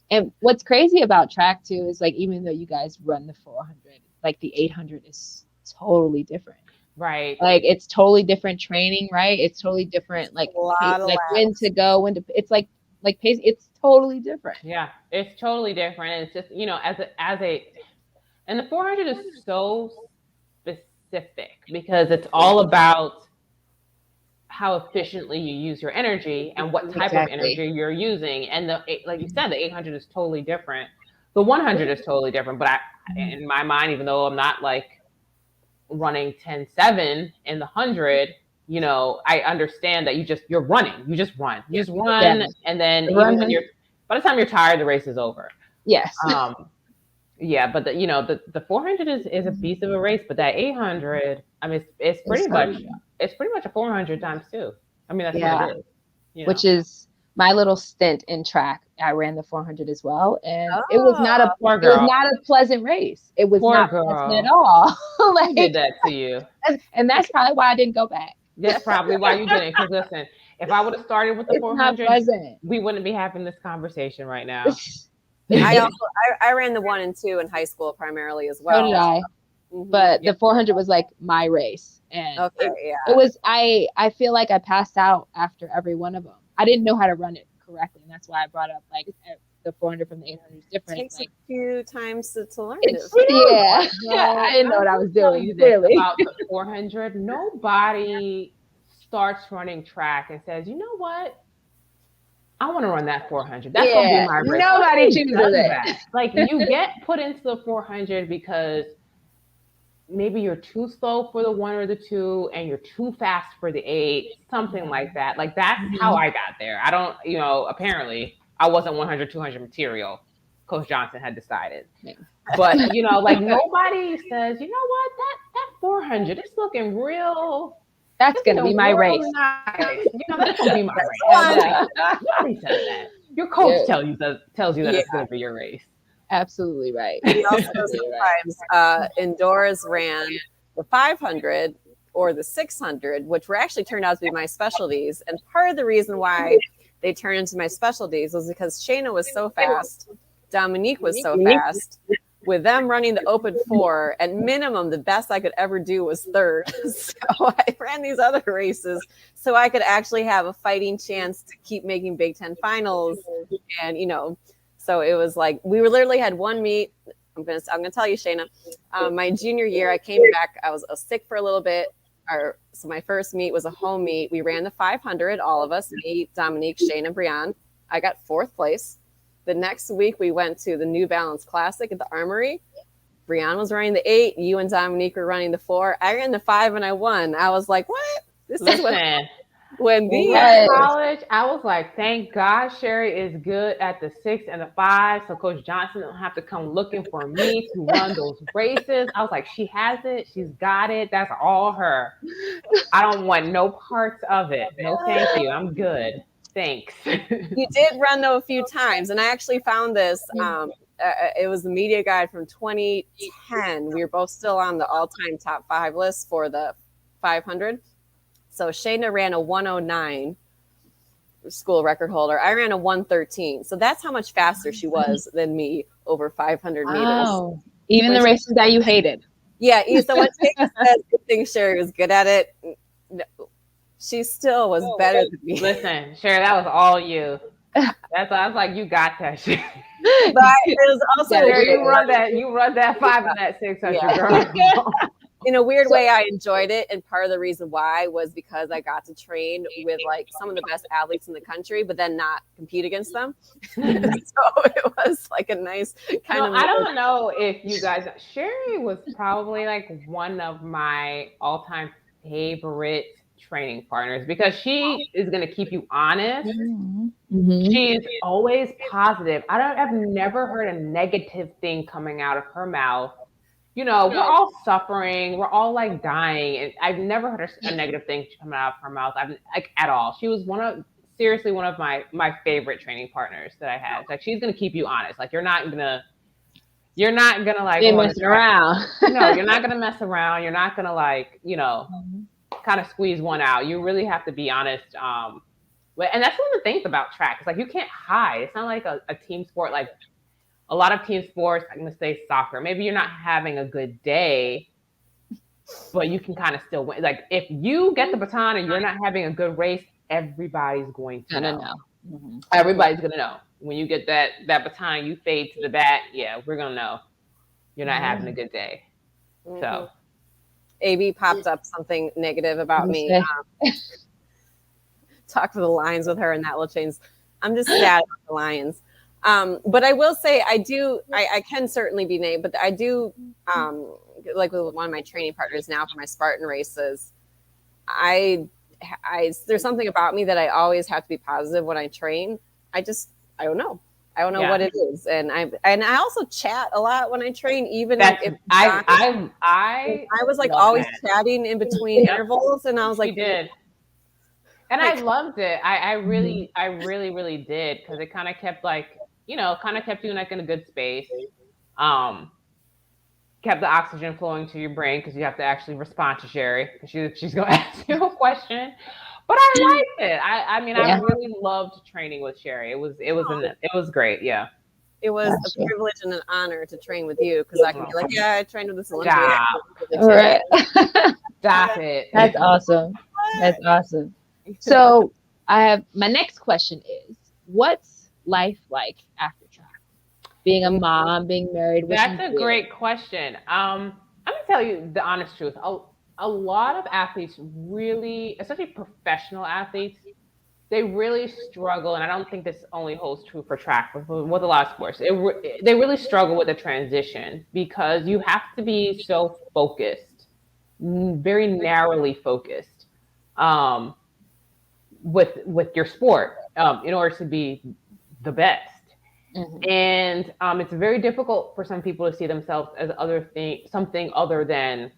And what's crazy about track too is like even though you guys run the 400, like the 800 is totally different. right. Like it's totally different training, right? It's totally different. Like A lot of like when to go, when to. It's like pace. It's totally different. Yeah, it's totally different. And it's just, and the 400 is so specific because it's all about how efficiently you use your energy and what type of energy you're using. And like you said, the 800 is totally different. The 100 is totally different. But in my mind, even though I'm not like running 10-7 in the 100, I understand that you're running. You just run. You just run, and then even when by the time you're tired, the race is over. Yes. Yeah, but the 400 is a beast of a race, but that 800, I mean, it's pretty much a 400 times 2. I mean, that's what it is. Which is my little stint in track. I ran the 400 as well, and it was not a pleasant race. It was not pleasant at all. Like, who did that to you? And that's probably why I didn't go back. That's probably why you didn't. Because listen, if I would have started with the 400, we wouldn't be having this conversation right now. I ran the 1 and 2 in high school primarily as well. So did I. But the 400 was like my race, and it was. I feel like I passed out after every one of them. I didn't know how to run it correctly, and that's why I brought up like the 400 from the 800 is different. It takes a few times to learn it. I didn't know what I was doing. Clearly, about the 400, nobody starts running track and says, "You know what? I want to run that 400. That's gonna be my race." Nobody chooses that. Like you get put into the 400 because maybe you're too slow for the 1 or the 2 and you're too fast for the 8, something like that. Like that's how I got there. I don't, apparently I wasn't 100, 200 material. Coach Johnson had decided. But, like nobody says, you know what, that 400 is looking real. That's going to be my race. Nice. That's going to be my race. Nobody says that. Your coach tells you that it's going to be your race. Absolutely right. We also sometimes indoors ran the 500 or the 600, which were actually turned out to be my specialties. And part of the reason why they turned into my specialties was because Shayna was so fast, Dominique was so fast. With them running the open 4, at minimum, the best I could ever do was 3rd. So I ran these other races so I could actually have a fighting chance to keep making Big Ten finals. And, so it was like we literally had one meet. I'm gonna tell you, Shayna. My junior year, I came back. I was sick for a little bit. So my first meet was a home meet. We ran the 500, all of us, me, Dominique, Shayna, Brianne. I got 4th place. The next week, we went to the New Balance Classic at the Armory. Brianne was running the 8. You and Dominique were running the 4. I ran the 5 and I won. I was like, what? This is what. When we in college, I was like, thank God Sherry is good at the 6 and the 5, so Coach Johnson don't have to come looking for me to run those races. I was like, she has it. She's got it. That's all her. I don't want no parts of it. No, thank you. I'm good. Thanks. You did run, though, a few times, and I actually found this. It was the media guide from 2010. We were both still on the all-time top 5 list for the 500. So Shayna ran a 109, school record holder. I ran a 113. So that's how much faster she was than me over 500 meters. Even the races that you hated. Yeah. So when Shayna said good thing Sherry was good at it, no, she still was better than me. Listen, Sherry, that was all you. I was like, you got that shit. But it was also you run that 5 and that 600, girl. In a weird way, I enjoyed it. And part of the reason why was because I got to train with like some of the best athletes in the country, but then not compete against them. So it was like a nice kind of. I don't know if you guys, Sherry was probably like one of my all-time favorite training partners because she is going to keep you honest. Mm-hmm. She's always positive. I've never heard a negative thing coming out of her mouth. You know, we're all suffering, we're all like dying, and I've never heard a negative thing coming out of her mouth. I've like at all. She was seriously one of my favorite training partners that I had. Like she's gonna keep you honest. Like you're not gonna like They're messing around. No, you're not gonna mess around. You're not gonna like kind of squeeze one out. You really have to be honest. And that's one of the things about track. It's like you can't hide. It's not like a team sport. Like a lot of team sports, I'm gonna say soccer. Maybe you're not having a good day, but you can kind of still win. Like if you get the baton and you're not having a good race, everybody's going to know. Mm-hmm. Everybody's gonna know. When you get that baton, you fade to the back. Yeah, we're gonna know you're not having a good day. So, AB popped up something negative about me. Talked to the Lions with her, and that will change. I'm just sad about the Lions. But I will say I can certainly be named, but I do like with one of my training partners now for my Spartan races. There's something about me that I always have to be positive when I train. I don't know. I don't know what it is, and I also chat a lot when I train. Even if I was like always chatting in between intervals, and I was like, did. And I loved it. I really did because it kind of kept kept you like in a good space. Kept the oxygen flowing to your brain because you have to actually respond to Sherry because she's going to ask you a question. But I liked it. I really loved training with Sherry. It was great. Yeah. It was a privilege and an honor to train with you because I can be like, yeah, I trained with this Olympian. Right. Stop it. That's awesome. That's awesome. So I have my next question is, what's life like after track? Being a mom, being married. That's a great question. I'm gonna tell you the honest truth. A lot of athletes really, especially professional athletes, they really struggle, and I don't think this only holds true for track, but with a lot of sports, they really struggle with the transition because you have to be so focused, very narrowly focused, with your sport in order to be the best. Mm-hmm. And it's very difficult for some people to see themselves as something other than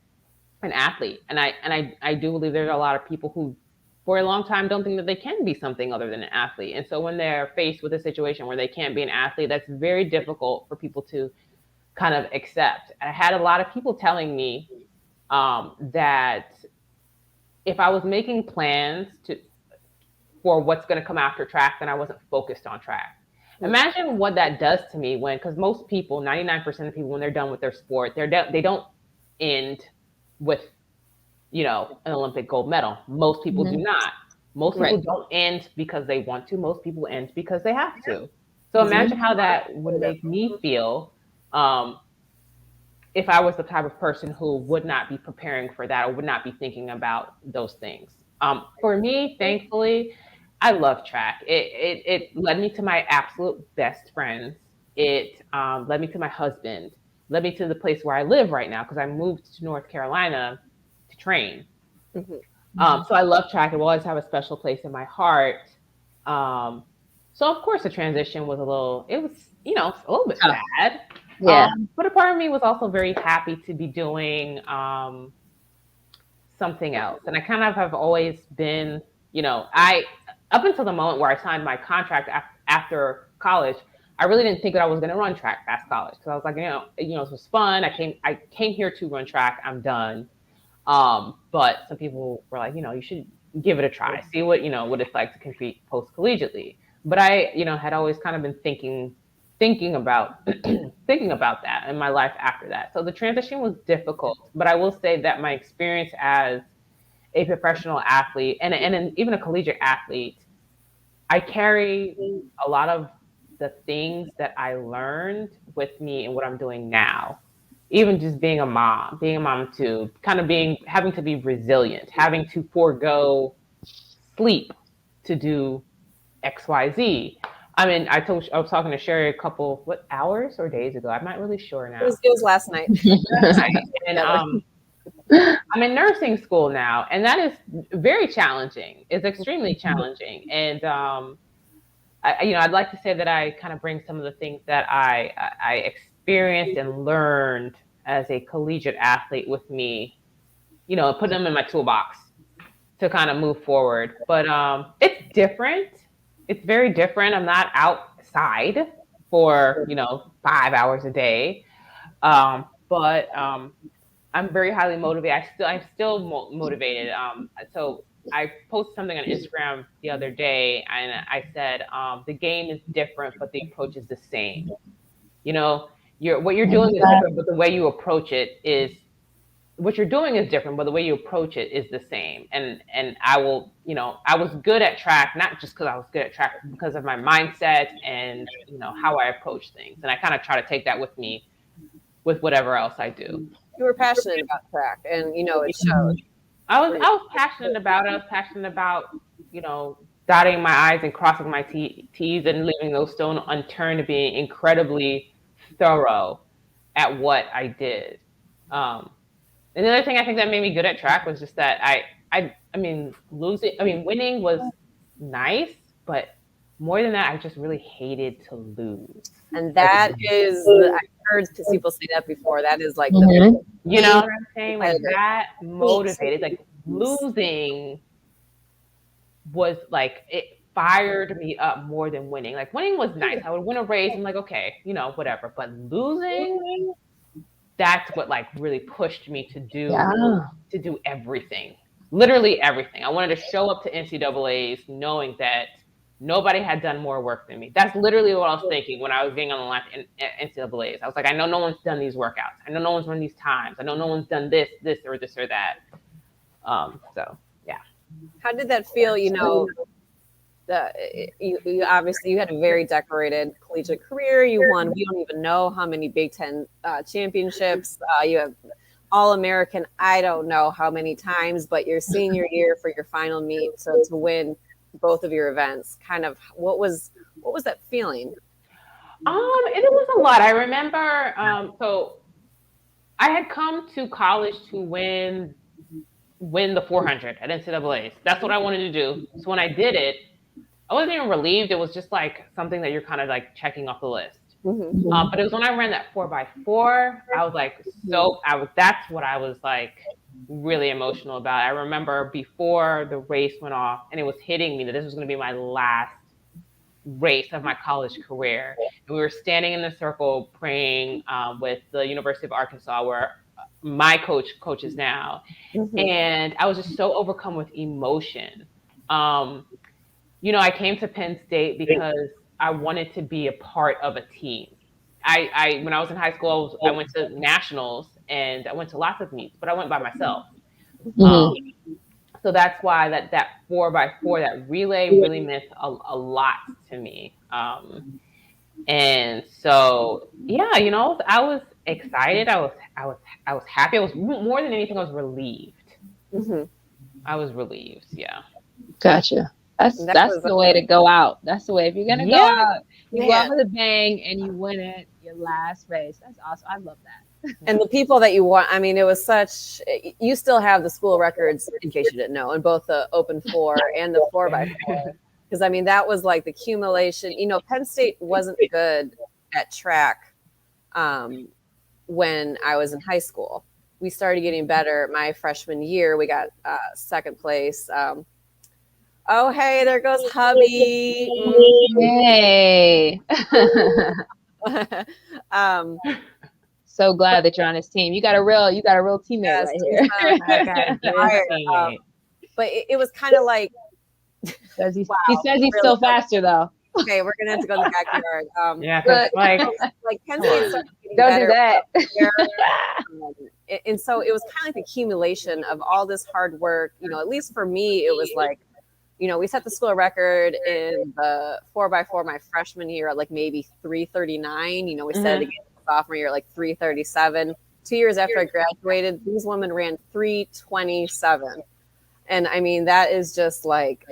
an athlete. And I do believe there's a lot of people who for a long time don't think that they can be something other than an athlete. And so when they're faced with a situation where they can't be an athlete, that's very difficult for people to kind of accept. And I had a lot of people telling me that if I was making plans for what's going to come after track, then I wasn't focused on track. Imagine what that does to me because most people, 99% of people, when they're done with their sport, they don't end with, an Olympic gold medal. Most people do not. Most people don't end because they want to. Most people end because they have to. So imagine how that would make me feel if I was the type of person who would not be preparing for that or would not be thinking about those things. For me, thankfully, I love track. It led me to my absolute best friends. It led me to my husband, led me to the place where I live right now because I moved to North Carolina to train. Mm-hmm. So I love track. It will always have a special place in my heart. So of course the transition was a little bit sad. Yeah. But a part of me was also very happy to be doing something else. And I kind of have always been, up until the moment where I signed my contract after college, I really didn't think that I was going to run track past college because I was like, this was fun. I came here to run track. I'm done. But some people were like, you should give it a try, see what it's like to compete post collegiately. But I, had always kind of been thinking about that in my life after that. So the transition was difficult, but I will say that my experience as a professional athlete and even a collegiate athlete, I carry a lot of the things that I learned with me in what I'm doing now. Even just being a mom too, kind of having to be resilient, having to forego sleep to do XYZ. I mean, I was talking to Sherry a couple hours or days ago. I'm not really sure now. It was last night. And I'm in nursing school now, and that is very challenging. It's extremely challenging, and I'd like to say that I kind of bring some of the things that I experienced and learned as a collegiate athlete with me, put them in my toolbox to kind of move forward. But it's different. It's very different. I'm not outside for 5 hours a day, but I'm very highly motivated. I'm still motivated. So I posted something on Instagram the other day, and I said the game is different, but the approach is the same. What you're doing is different, but the way you approach it is what you're doing is different, but the way you approach it is the same. And I will, I was good at track, not just because I was good at track, but because of my mindset and how I approach things. And I kind of try to take that with me with whatever else I do. You were passionate about track, and it showed. I was passionate about it. I was passionate about, dotting my I's and crossing my T's and leaving no stone unturned, to being incredibly thorough at what I did. And the other thing I think that made me good at track was just that winning was nice, but more than that, I just really hated to lose. And that is, I've heard people say that before. That is like the, you know what I'm saying? Like that motivated, like losing was like, it fired me up more than winning. Like winning was nice. I would win a race. I'm like, okay, whatever. But losing, that's what like really pushed me to do everything, literally everything. I wanted to show up to NCAAs knowing that nobody had done more work than me. That's literally what I was thinking when I was getting on the line in NCAAs. I was like, I know no one's done these workouts. I know no one's run these times. I know no one's done this or that. So yeah. How did that feel? You obviously you had a very decorated collegiate career. You won, we don't even know how many Big Ten championships. You have All-American, I don't know how many times, but your senior year for your final meet, so to win both of your events, kind of what was that feeling? It was a lot. I remember, so I had come to college to win the 400 at NCAAs. That's what I wanted to do. So when I did it, I wasn't even relieved. It was just like something that you're kind of like checking off the list. Mm-hmm. But it was when I ran that 4x4, I was like, that's what I was like really emotional about. I remember before the race went off and it was hitting me that this was going to be my last race of my college career. And we were standing in the circle praying with the University of Arkansas, where my coach is now. Mm-hmm. And I was just so overcome with emotion. I came to Penn State because I wanted to be a part of a team. When I was in high school, I went to nationals and I went to lots of meets, but I went by myself. Mm-hmm. So that's why that 4x4, that relay really meant a lot to me. And so, yeah, I was excited. I was happy. I was, more than anything, I was relieved. Mm-hmm. I was relieved. Yeah. Gotcha. That's the way to go out. That's the way. If you're gonna go out, you go out with a bang and you win it, your last race. That's awesome. I love that. And the people that you want, it was such. You still have the school records, in case you didn't know, in both the Open 4 and the 4x4. Because that was like the accumulation. Penn State wasn't good at track when I was in high school. We started getting better my freshman year. We got second place. Oh, hey, there goes hubby. Hey. So glad that you're on this team. You got a real teammate right here. But it was kind of like, he says he's still faster though. Okay, we're gonna have to go in the backyard. Like Penn State started getting don't better. Do that. And so it was kind of like the accumulation of all this hard work. At least for me, it was like, we set the school record in the 4x4 my freshman year at like maybe 3:39. We set it again sophomore year at like 3:37. 2 years after I graduated, these women ran 3:27. And that is just like,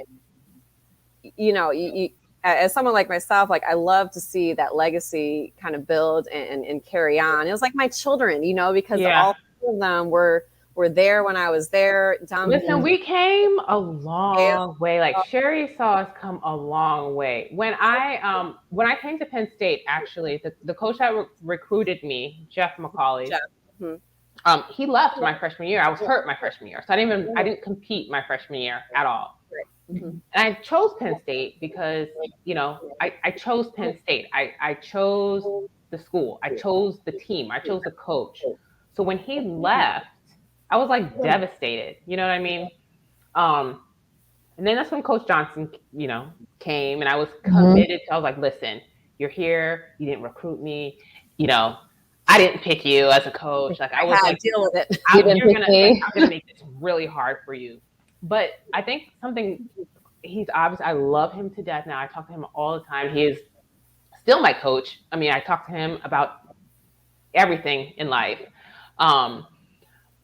you as someone like myself, like I love to see that legacy kind of build and carry on. It was like my children, because all of them were were there when I was there. Listen, we came a long way. Like Sherry saw us come a long way. When I came to Penn State, actually, the coach that recruited me, Jeff McCauley, Mhm. he left my freshman year. I was hurt my freshman year, so I didn't compete my freshman year at all. Mhm. And I chose Penn State because, I chose Penn State. I chose the school. I chose the team. I chose the coach. So when he left, I was like devastated. You know what I mean? Um, and then that's when Coach Johnson, came, and I was committed to. I was like, listen, you're here. You didn't recruit me. You know, I didn't pick you as a coach. Like I I was had like, to deal with it. I'm gonna make this really hard for you. But I think something he's obvious. I love him to death now. I talk to him all the time. He is still my coach. I mean, I talk to him about everything in life. Um,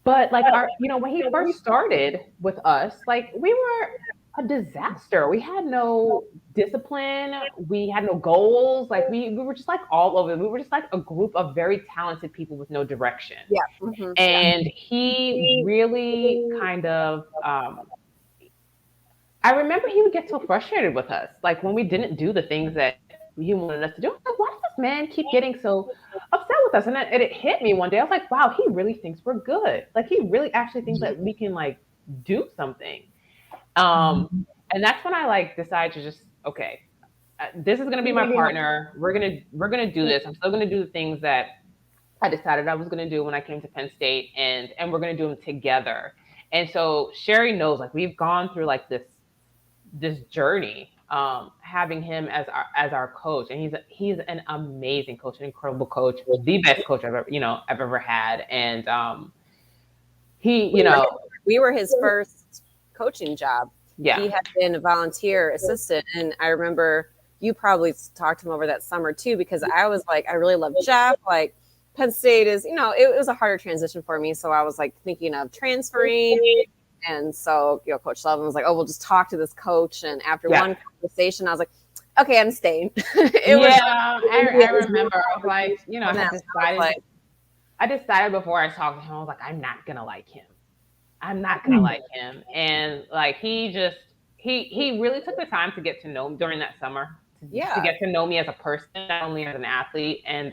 but like when he first started with us, like we were a disaster. We had no discipline. We had no goals. Like we were just like all over. We were just like a group of very talented people with no direction. Yeah. Mhm. And he really kind of I remember he would get so frustrated with us, like when we didn't do the things that he wanted us to do. I was like, why does this man keep getting so upset with us? And it hit me one day. I was like, wow, he really thinks we're good. Like he really actually thinks that we can like do something. And that's when I like decided to just okay, this is gonna be my partner. We're gonna do this. I'm still gonna do the things that I decided I was gonna do when I came to Penn State, and we're gonna do them together. And so Sherry knows like we've gone through like this journey, having him as our coach, and he's an amazing coach, an incredible coach, the best coach I've ever had, and he We were his first coaching job. yeah. He had been a volunteer assistant, and I remember you probably talked to him over that summer too, because I was like, I really love Jeff. Like Penn State is, it was a harder transition for me, so I was like thinking of transferring. And so, Coach Sullivan was like, "Oh, we'll just talk to this coach." And after one conversation, I was like, "Okay, I'm staying." I remember. I was like, I decided before I talked to him, I was like, I'm not gonna like him. I'm not gonna like him. And like he really took the time to get to know me during that summer, to get to know me as a person, not only as an athlete. And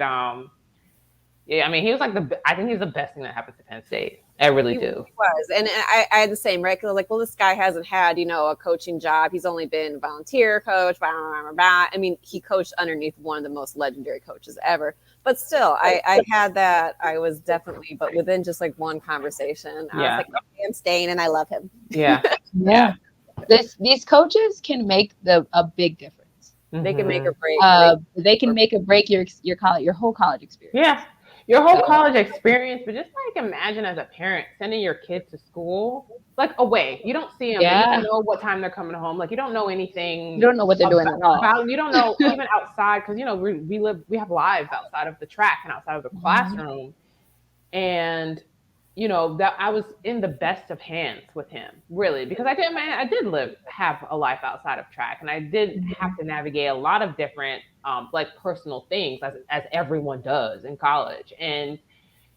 yeah, I mean, he was like I think he's the best thing that happened to Penn State. I really do. He was. And I had the same, right? Because like, well, this guy hasn't had, a coaching job. He's only been volunteer coach, blah, blah, blah, blah. I mean, he coached underneath one of the most legendary coaches ever. But still, I had that. I was definitely, but within just like one conversation, I was like, okay, I'm staying and I love him. Yeah. Yeah. These coaches can make a big difference. They can make or break. They can make or break your whole college experience. Yeah. Your whole college experience, but just like imagine as a parent sending your kid to school, like away. You don't see them. Yeah. You don't know what time they're coming home. Like you don't know anything. You don't know what they're doing at all. You don't know even outside, because we have lives outside of the track and outside of the classroom, and that I was in the best of hands with him, really, because I did have a life outside of track, and I did have to navigate a lot of different like personal things, as everyone does in college. And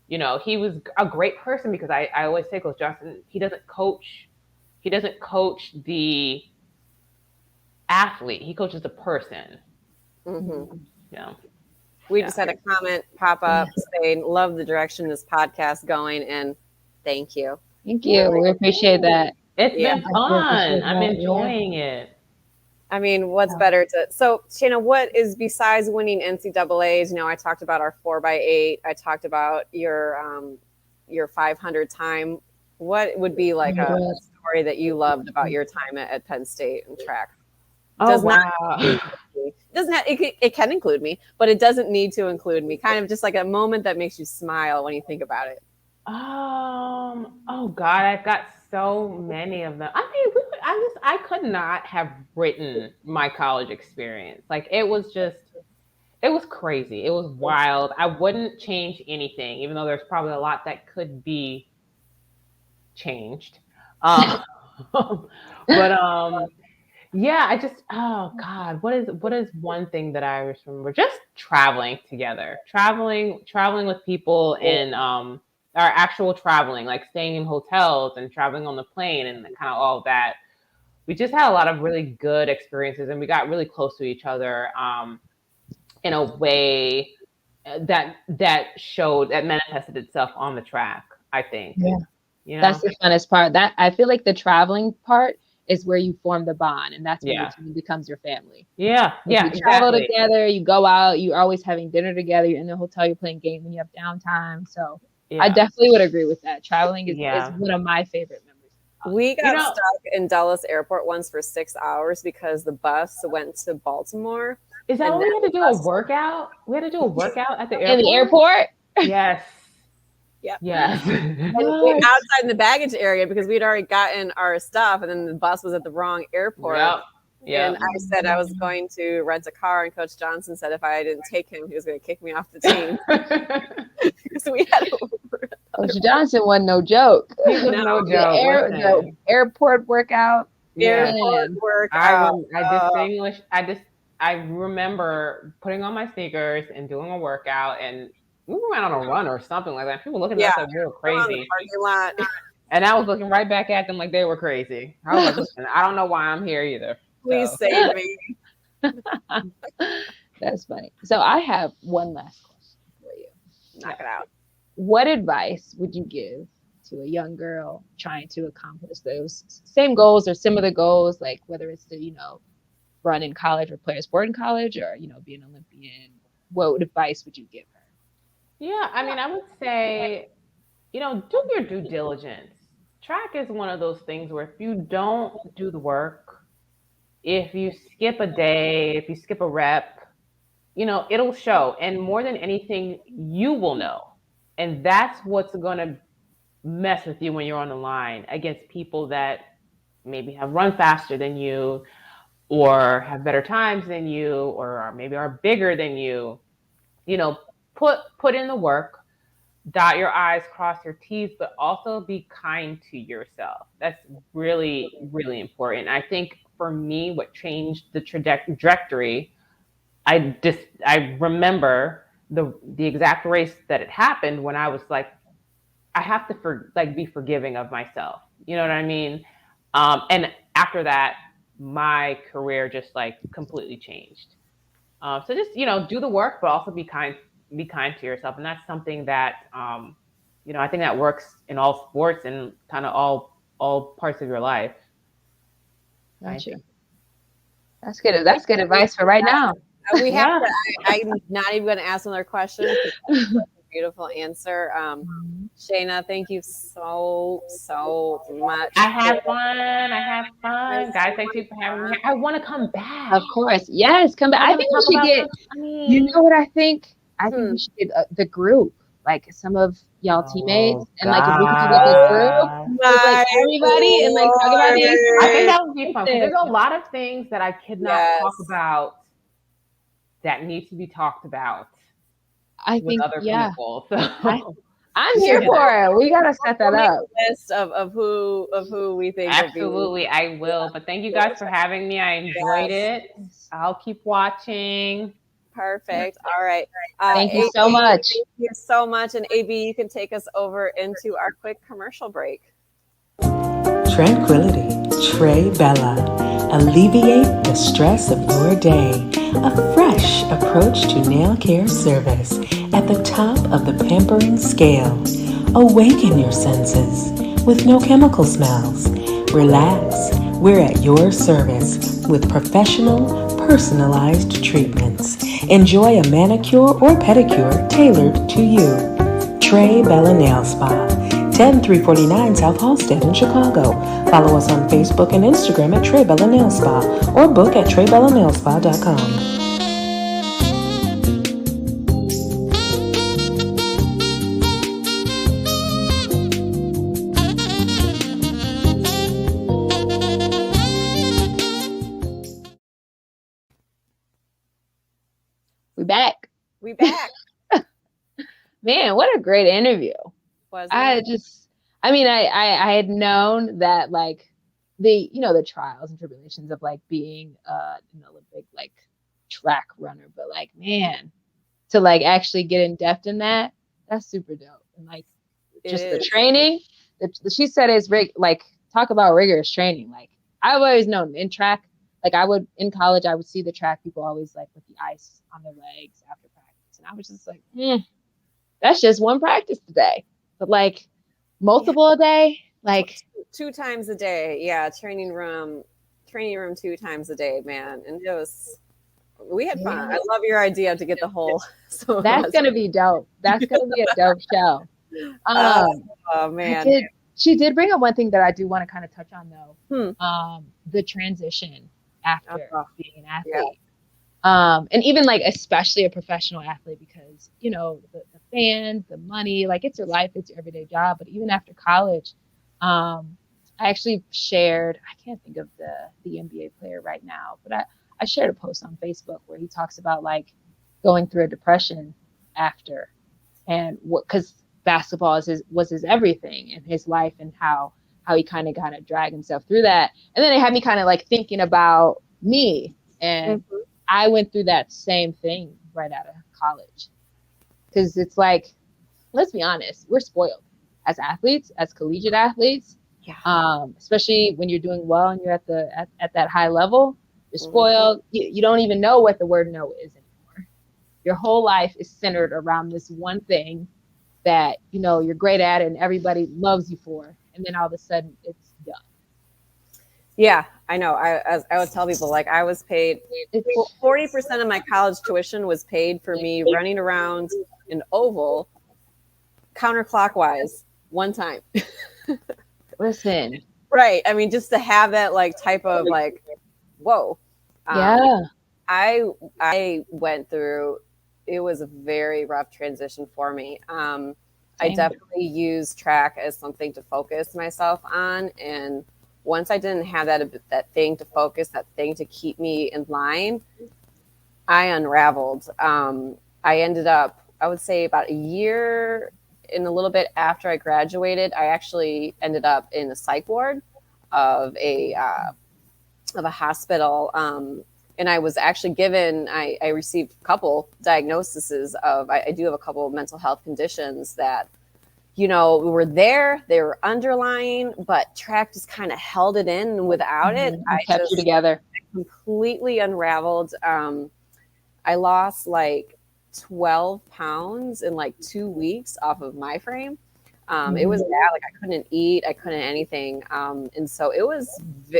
he was a great person, because I always say Coach Johnson, he doesn't coach the athlete, he coaches the person. Yeah. We just had a comment pop up saying, "Love the direction this podcast going," and thank you. Thank you. We appreciate that. It's been fun. I'm enjoying it. I mean, what's better so Shanna, what is, besides winning NCAAs, I talked about our 4x8, I talked about your 500 time. What would be like a story that you loved about your time at Penn State and track? It can include me, but it doesn't need to include me. Kind of just like a moment that makes you smile when you think about it. Oh God, I've got so many of them. I mean, I could not have written my college experience. Like it was crazy. It was wild. I wouldn't change anything, even though there's probably a lot that could be changed. But yeah, oh God, what is one thing that I remember? Just traveling together, traveling with people, and our actual traveling, like staying in hotels and traveling on the plane and kind of all of that, we just had a lot of really good experiences, and we got really close to each other in a way that showed, that manifested itself on the track, I think. Yeah. You know? That's the funnest part. That I feel like the traveling part is where you form the bond, and that's when Yeah. your team becomes your family. Yeah, Like, yeah, you travel exactly. together, you go out, you're always having dinner together, you're in the hotel, you're playing games when you have downtime. So I Yeah, definitely would agree with that. Traveling is yeah. one of my favorite memories. We You got know, stuck in Dulles Airport once for 6 hours because the bus went to Baltimore. is that And when we then had to the do a bus, workout? We had to do a workout at the In the airport? airport? Yes. yeah. Yes. And we What? outside in the baggage area because we'd already gotten our stuff, and then the bus was at the wrong airport. Yep. And Yep. I said I was going to rent a car, and Coach Johnson said if I didn't take him, he was going to kick me off the team. So we had to Coach Johnson wasn't no joke. He was no joke. The Listen. airport workout. Yeah. airport Man. work I out. remember putting on my sneakers and doing a workout, and we went on a run or something like that. People looking at us like we were We're on the crazy. parking lot. And I was looking right back at them like they were crazy. I was like, listen, I don't know why I'm here either. Please So. save me. That's funny. So I have one last question for you. Knock it out. What advice would you give to a young girl trying to accomplish those same goals or similar goals, like whether it's to, run in college or play a sport in college or, be an Olympian? What advice would you give her? Yeah, I mean, I would say, do your due diligence. Track is one of those things where if you don't do the work, if you skip a day, if you skip a rep, it'll show. And more than anything, you will know. And that's what's going to mess with you when you're on the line against people that maybe have run faster than you or have better times than you or maybe are bigger than you. Put in the work, dot your I's, cross your T's, but also be kind to yourself. That's really, really important. I think for me, what changed the trajectory, I remember the exact race that it happened when I was like, I have to be forgiving of myself. You know what I mean? And after that, my career just like completely changed. So just do the work, but also be kind to yourself, and that's something that I think that works in all sports and kind of all parts of your life. Gotcha. That's good. That's good advice for right now. We have to. I'm not even going to ask another question. Beautiful answer. Shayna, thank you so much. I had fun. Guys, thank you for having me. I want to come back. Of course. Yes, come back. I think we should get, you know what I think? I think we should get the group, like some of y'all teammates. And like if we could do like a group with like everybody and like talk about these. I think that would be fun. There's a lot of things that I could not talk about that need to be talked about. I think other people. So I'm here for it. We gotta set that up. List of who we think. Absolutely, I will. But thank you guys for having me. I enjoyed it. I'll keep watching. Perfect. All right. Thank you so much. Thank you so much. And AB, you can take us over into our quick commercial break. Tranquility, Trey Bella. Alleviate the stress of your day. A fresh approach to nail care service at the top of the pampering scale. Awaken your senses with no chemical smells. Relax. We're at your service with professional, personalized treatments. Enjoy a manicure or pedicure tailored to you. Trey Bella Nail Spa. 10349 South Halsted in Chicago. Follow us on Facebook and Instagram at Trey Bella Nail Spa or book at TreyBellaNailSpa.com. We back. Man, what a great interview. I had known that like the trials and tribulations of like being an Olympic like track runner, but like, man, to like actually get in depth in that's super dope. And like just the training. She said it's like, talk about rigorous training. Like, I've always known in track, like in college, I would see the track people always like with the ice on their legs after practice. And I was just like, that's just one practice today. But like multiple a day, like two times a day. Yeah. Training room 2 times a day, man. And we had fun. I love your idea to get the whole. So that's going to be dope. That's going to be a dope show. Oh man. She did bring up one thing that I do want to kind of touch on though. The transition after being an athlete. Yeah. And even like, especially a professional athlete, because, you know, the fans, the money, like it's your life, it's your everyday job. But even after college, I actually shared, I can't think of the NBA player right now, but I shared a post on Facebook where he talks about like going through a depression after, and because basketball was his everything in his life, and how he kind of dragged himself through that. And then it had me kind of like thinking about me, and I went through that same thing right out of college. Because it's like, let's be honest, we're spoiled as athletes, as collegiate athletes. Yeah. Especially when you're doing well and you're at that high level, you're spoiled. You don't even know what the word no is anymore. Your whole life is centered around this one thing that, you know, you're great at and everybody loves you for. And then all of a sudden it's done. Yeah, I know. I would tell people, like, I was paid 40% of my college tuition was paid for me running around an oval counterclockwise one time. Listen. Right. I mean, just to have that like type of like, whoa. Yeah. I went through, it was a very rough transition for me. I definitely used track as something to focus myself on. And once I didn't have that thing to focus, that thing to keep me in line, I unraveled. I ended up, I would say about a year and a little bit after I graduated, I actually ended up in a psych ward of a hospital. And I was actually given, I received a couple diagnoses of, I do have a couple of mental health conditions that, you know, were there, they were underlying, but track just kind of held it in. And without it, I kept you together. Completely unraveled. I lost like 12 pounds in like 2 weeks off of my frame. It was bad. Like I couldn't eat, I couldn't anything. And so it was,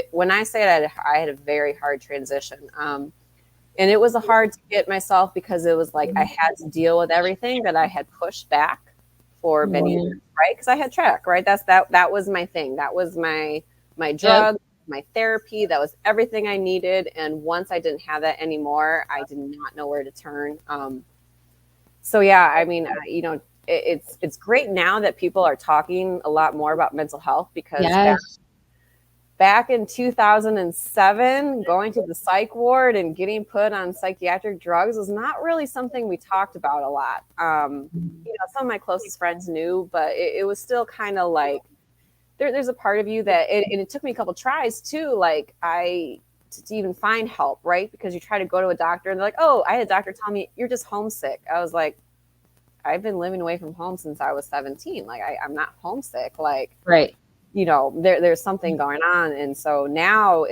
when I say that, I had a very hard transition. And it was hard to get myself because it was like I had to deal with everything that I had pushed back for many years, right? Because I had track, right? That was my thing. That was my drug, my therapy. That was everything I needed. And once I didn't have that anymore, I did not know where to turn. So yeah, I mean, you know, it's great now that people are talking a lot more about mental health, because back in 2007, going to the psych ward and getting put on psychiatric drugs was not really something we talked about a lot. You know, some of my closest friends knew, but it was still kind of like, there's a part of you that, and it took me a couple tries too, like to even find help, right? Because you try to go to a doctor and they're like, oh, I had a doctor tell me you're just homesick. I was like, I've been living away from home since I was 17. Like I'm not homesick. Like, right. You know, there's something going on. And so now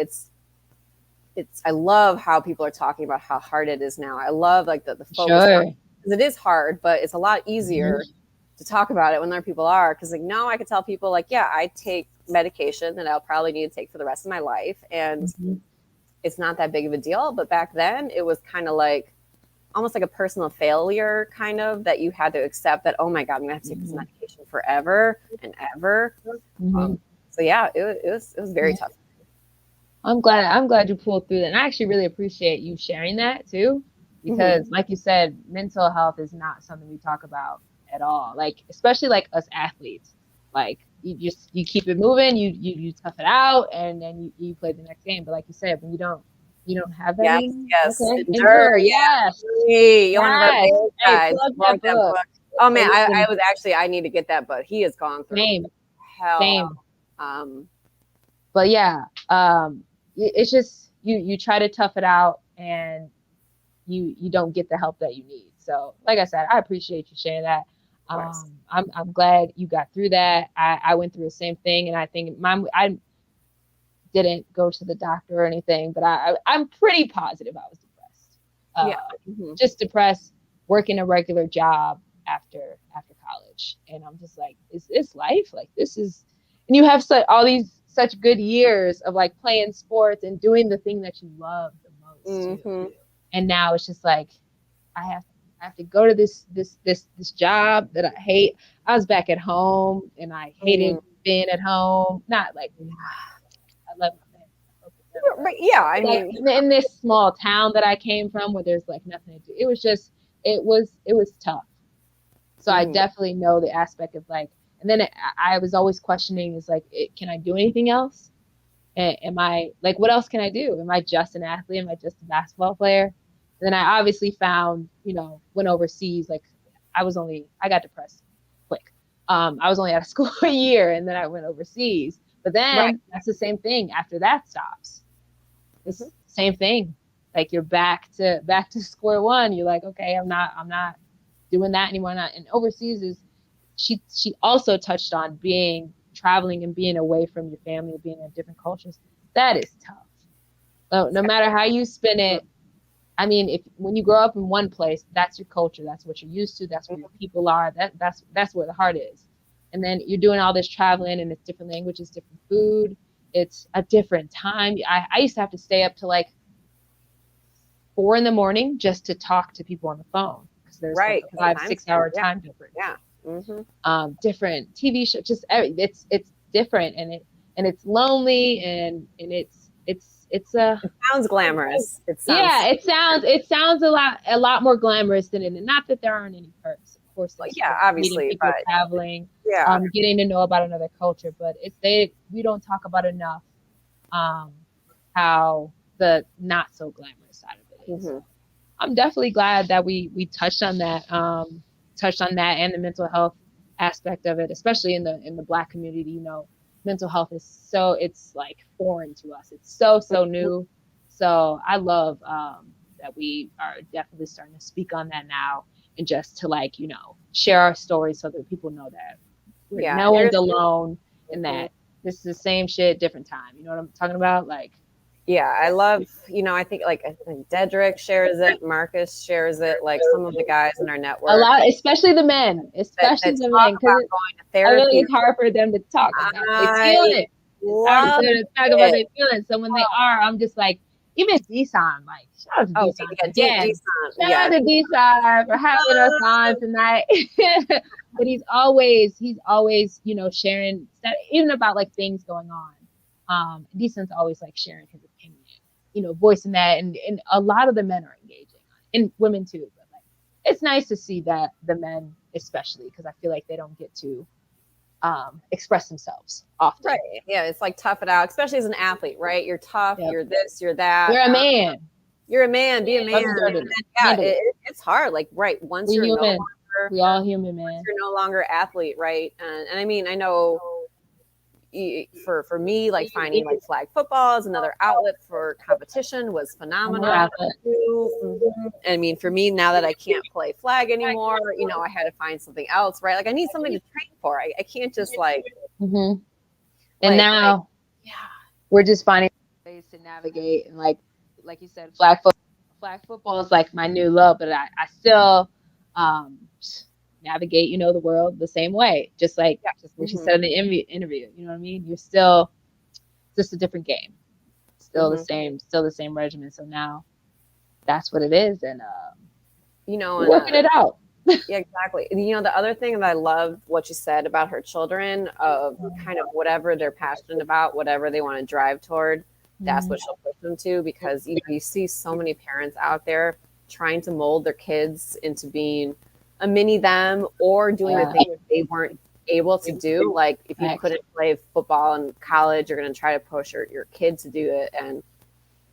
I love how people are talking about how hard it is now. I love like the focus, because it is hard, but it's a lot easier to talk about it when other people are. Because like now I could tell people like, yeah, I take medication that I'll probably need to take for the rest of my life. And it's not that big of a deal. But back then it was kind of like, almost like a personal failure, kind of, that you had to accept that, oh my God, I'm gonna have to take this medication forever and ever. So yeah, it was very tough. I'm glad you pulled through that. And I actually really appreciate you sharing that too, because like you said, mental health is not something we talk about at all. Like, especially like us athletes, like you keep it moving, you tough it out, and then you play the next game. But like you said, when you don't have that. Yes. Okay. Endure. Yes. You want to guys. That book. Oh man, I was actually, I need to get that book. He has gone through hell. But yeah, it's just you try to tough it out, and you don't get the help that you need. So like I said, I appreciate you sharing that. course. I'm glad you got through that. I went through the same thing, and I think I didn't go to the doctor or anything, but I'm pretty positive I was depressed. Yeah. Just depressed, working a regular job after college, and I'm just like, is this life? Like this is, and you have all these such good years of like playing sports and doing the thing that you love the most too. Mm-hmm. And now it's just like I have to go to this job that I hate. I was back at home and I hated being at home. Not like I love my family. But yeah, I Like mean, in this small town that I came from where there's like nothing to do. It was just it was tough. So I definitely know the aspect of like, and then I was always questioning is like, can I do anything else? Am I like, what else can I do? Am I just an athlete? Am I just a basketball player? And then I obviously found, went overseas. Like I got depressed quick. I was only out of school a year and then I went overseas. But then that's the same thing after that stops. It's the same thing. Like you're back to square one. You're like, okay, I'm not doing that anymore. And overseas is she also touched on traveling and being away from your family, being in different cultures. That is tough. So no matter how you spin it, I mean, when you grow up in one place, that's your culture. That's what you're used to. That's where your people are. That's where the heart is. And then you're doing all this traveling, and it's different languages, different food. It's a different time. I used to have to stay up to like 4 a.m. just to talk to people on the phone because there's like a 5-6 hour time difference. Yeah. Different TV show, just it's different, and it's lonely, and it's it sounds glamorous. It sounds a lot more glamorous than it. And not that there aren't any perks, of course. Like, yeah, obviously, people traveling, getting to know about another culture, but we don't talk about enough how the not so glamorous side of it is. I'm definitely glad that we touched on that. And the mental health aspect of it, especially in the Black community. Mental health is it's like foreign to us. It's so new. So I love that we are definitely starting to speak on that now, and just to like share our stories so that people know that no one's alone, and that this is the same shit, different time. You know what I'm talking about? Like. Yeah, I love, I think Dedrick shares it, Marcus shares it, like some of the guys in our network. A lot, especially the men, because I really it's hard for them to talk about they feel it. It's hard for them to talk about their feelings. So when they are, I'm just like, even D-Son, like, shout out to D-Son. Shout out to D-Son for having us on tonight. But he's always, sharing stuff, even about like things going on. D-Son's always like sharing his opinion, voicing that, and a lot of the men are engaging, and women too. But like, it's nice to see that the men, especially, because I feel like they don't get to express themselves often. Right. Yeah, it's like tough it out, especially as an athlete, right? You're tough. Yep. You're this. You're that. You're a man. You're a man. Be a man. It's hard. Like once you're human. No longer, we all human, man. Once you're no longer athlete, right? And I mean, I know. For me, like finding like flag football as another outlet for competition was phenomenal. I mean, for me, now that I can't play flag anymore, I had to find something else, right? Like I need something to train for. I can't just like. And now, we're just finding ways to navigate, and like you said, flag football is like my new love, but I still navigate, the world the same way. Just like what you said in the interview, you know what I mean? You're still just a different game. Still the same regimen. So now that's what it is. And working it out. Yeah, exactly. The other thing that I love what you said about her children, of kind of whatever they're passionate about, whatever they want to drive toward, that's what she'll push them to, because you see so many parents out there trying to mold their kids into being a mini them, or doing the things they weren't able to do. Like if you couldn't play football in college, you're going to try to push your kid to do it. And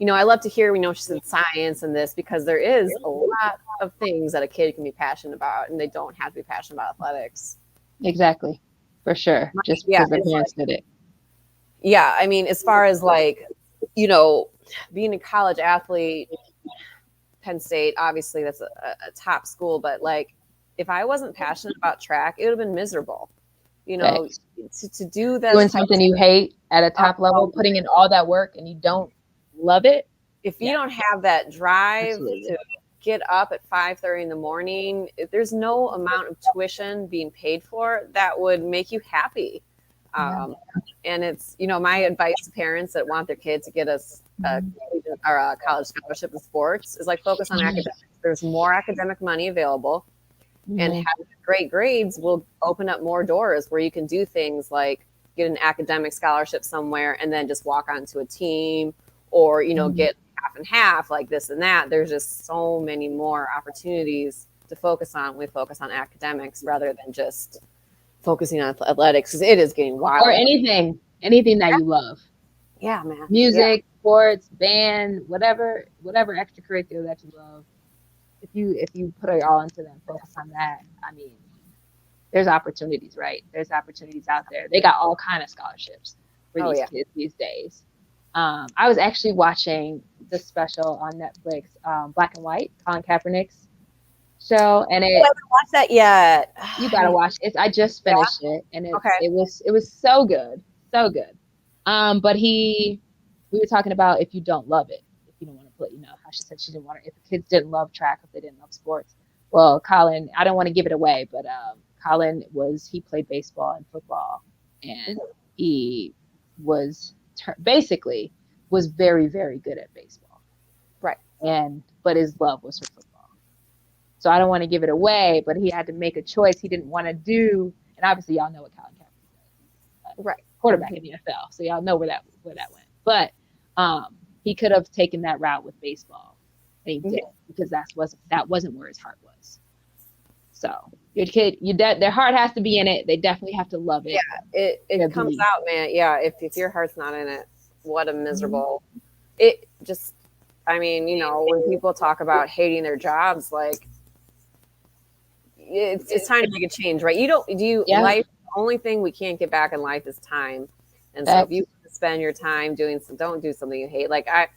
I love to hear she's in science and this, because there is a lot of things that a kid can be passionate about, and they don't have to be passionate about athletics. Exactly, for sure. Just because the parents did it. Yeah, I mean, as far as like being a college athlete, Penn State, obviously that's a top school, but like if I wasn't passionate about track, it would have been miserable. You know, to do that, doing something you hate at a top level, putting in all that work, and you don't love it. If you don't have that drive to get up at 5:30 in the morning, there's no amount of tuition being paid for that would make you happy. And it's, you know, my advice to parents that want their kids to get a college scholarship in sports is like focus on academics. There's more academic money available, and having great grades will open up more doors where you can do things like get an academic scholarship somewhere and then just walk onto a team, or, you know, get half and half, like this and that. There's just so many more opportunities to focus on when we focus on academics rather than just focusing on athletics, because it is getting wild. Or anything that you love. Yeah, man. Music, sports, band, whatever extracurricular that you love. If you put it all into them, focus on that. I mean, there's opportunities, right? There's opportunities out there. They got all kind of scholarships for these kids these days. I was actually watching the special on Netflix, Black and White, Colin Kaepernick's show, and I haven't watched that yet. You gotta watch it. I just finished it, and it was so good, so good. But we were talking about if you don't love it, if you don't want to play, you know, how she said she didn't want to, if the kids didn't love track, if they didn't love sports. Well, Colin, I don't want to give it away, but Colin he played baseball and football, and he was basically was very, very good at baseball. Right. But his love was for football. So I don't want to give it away, but he had to make a choice he didn't want to do. And obviously y'all know what Colin Kaepernick does. Right. Quarterback in the NFL. So y'all know where that went. But he could have taken that route with baseball. And he did, because that wasn't where his heart was. So your kid, their heart has to be in it. They definitely have to love it. Yeah, it comes out, man. Yeah, if your heart's not in it, what a miserable. It just, I mean, you know, when people talk about hating their jobs, like it's time to make a change, right? Life, the only thing we can't get back in life is time. And so if you spend your time don't do something you hate. Like I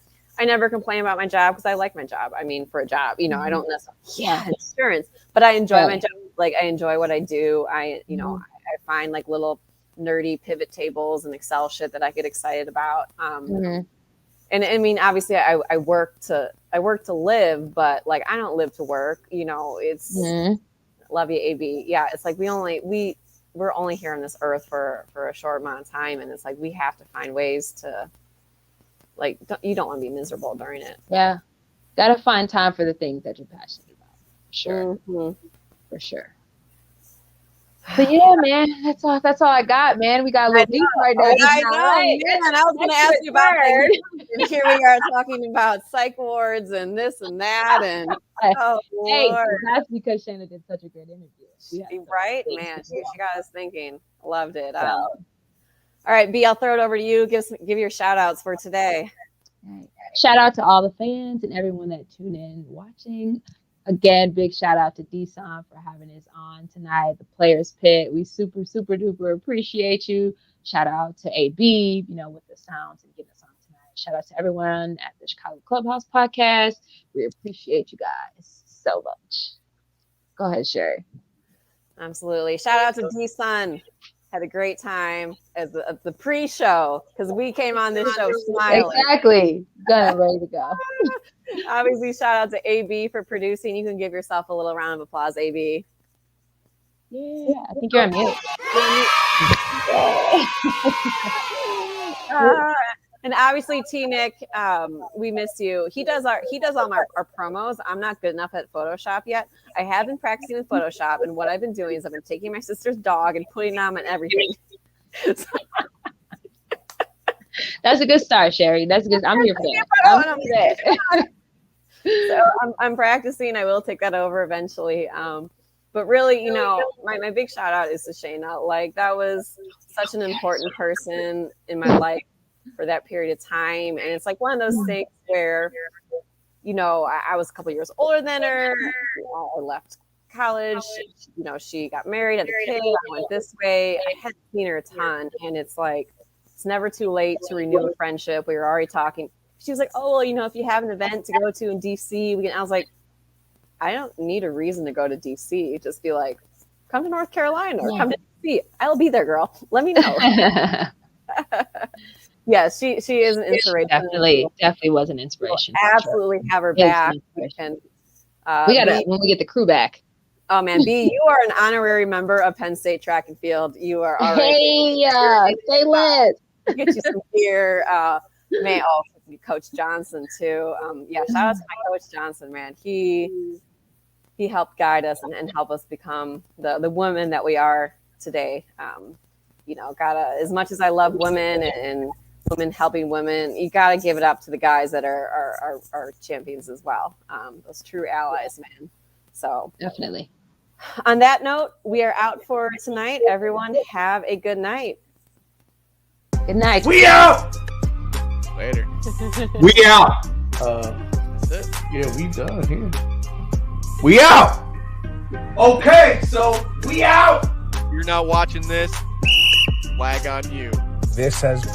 never complain about my job because I like my job. I mean, for a job, you know, I don't necessarily insurance, but I enjoy my job. Like I enjoy what I do. I find like little nerdy pivot tables and Excel shit that I get excited about. And I mean, obviously I work to live, but like, I don't live to work, you know, it's love you, AB. Yeah. It's like, we're only here on this earth for a short amount of time. And it's like, we have to find ways to, like, you don't want to be miserable during it. Yeah. Got to find time for the things that you're passionate about. For sure. For sure. But yeah, man, that's all I got, man. We got a little deep right now. I know, man. I was going to ask you about that. And here we are talking about psych wards and this and that. And that's because Shanna did such a great interview. Right, man. She got us thinking. Loved it. All right, B, I'll throw it over to you. Give your shout outs for today. Right. Shout out to all the fans and everyone that tuned in watching. Again, big shout out to D-Son for having us on tonight, the Players Pit. We super, super duper appreciate you. Shout out to AB, you know, with the sounds and getting us on tonight. Shout out to everyone at the Chicago Clubhouse Podcast. We appreciate you guys so much. Go ahead, Sherry. Absolutely. Shout out to D-Son. Had a great time as the pre-show, because we came on this show smiling. Exactly. Done, ready to go. Obviously, shout out to AB for producing. You can give yourself a little round of applause, AB. Yeah, I think you're on mute. And obviously, T-Nick, we miss you. He does all our promos. I'm not good enough at Photoshop yet. I have been practicing in Photoshop, and what I've been doing is I've been taking my sister's dog and putting them on everything. That's a good start, Sherry. That's good. I'm here for that. So I'm practicing. I will take that over eventually. But really, you know, my big shout out is to Shayna. Like, that was such an important person in my life for that period of time. And it's like one of those things where, you know, I was a couple years older than her. I left college. You know, she got married, had a kid. I went this way. I hadn't seen her a ton. And it's like, it's never too late to renew a friendship. We were already talking. She was like, oh, well, you know, if you have an event to go to in DC, I was like, I don't need a reason to go to DC. Just be like, come to North Carolina or come to DC. I'll be there, girl. Let me know. Yeah, she is an inspiration. Definitely was an inspiration. We'll absolutely have her back. We gotta when we get the crew back. Oh man, B, you are an honorary member of Penn State Track and Field. You are already. Hey, stay lit. Get you some beer. May also be Coach Johnson too. Yeah, shout out to my Coach Johnson, man. He helped guide us and help us become the women that we are today. As much as I love women and women helping women, you gotta give it up to the guys that are champions as well. Those true allies, man. So definitely. On that note, we are out for tonight. Everyone have a good night. Good night. We out. Later. We out. That's it. Yeah, we done here. We out. Okay, so we out. If you're not watching this, flag on you. This has been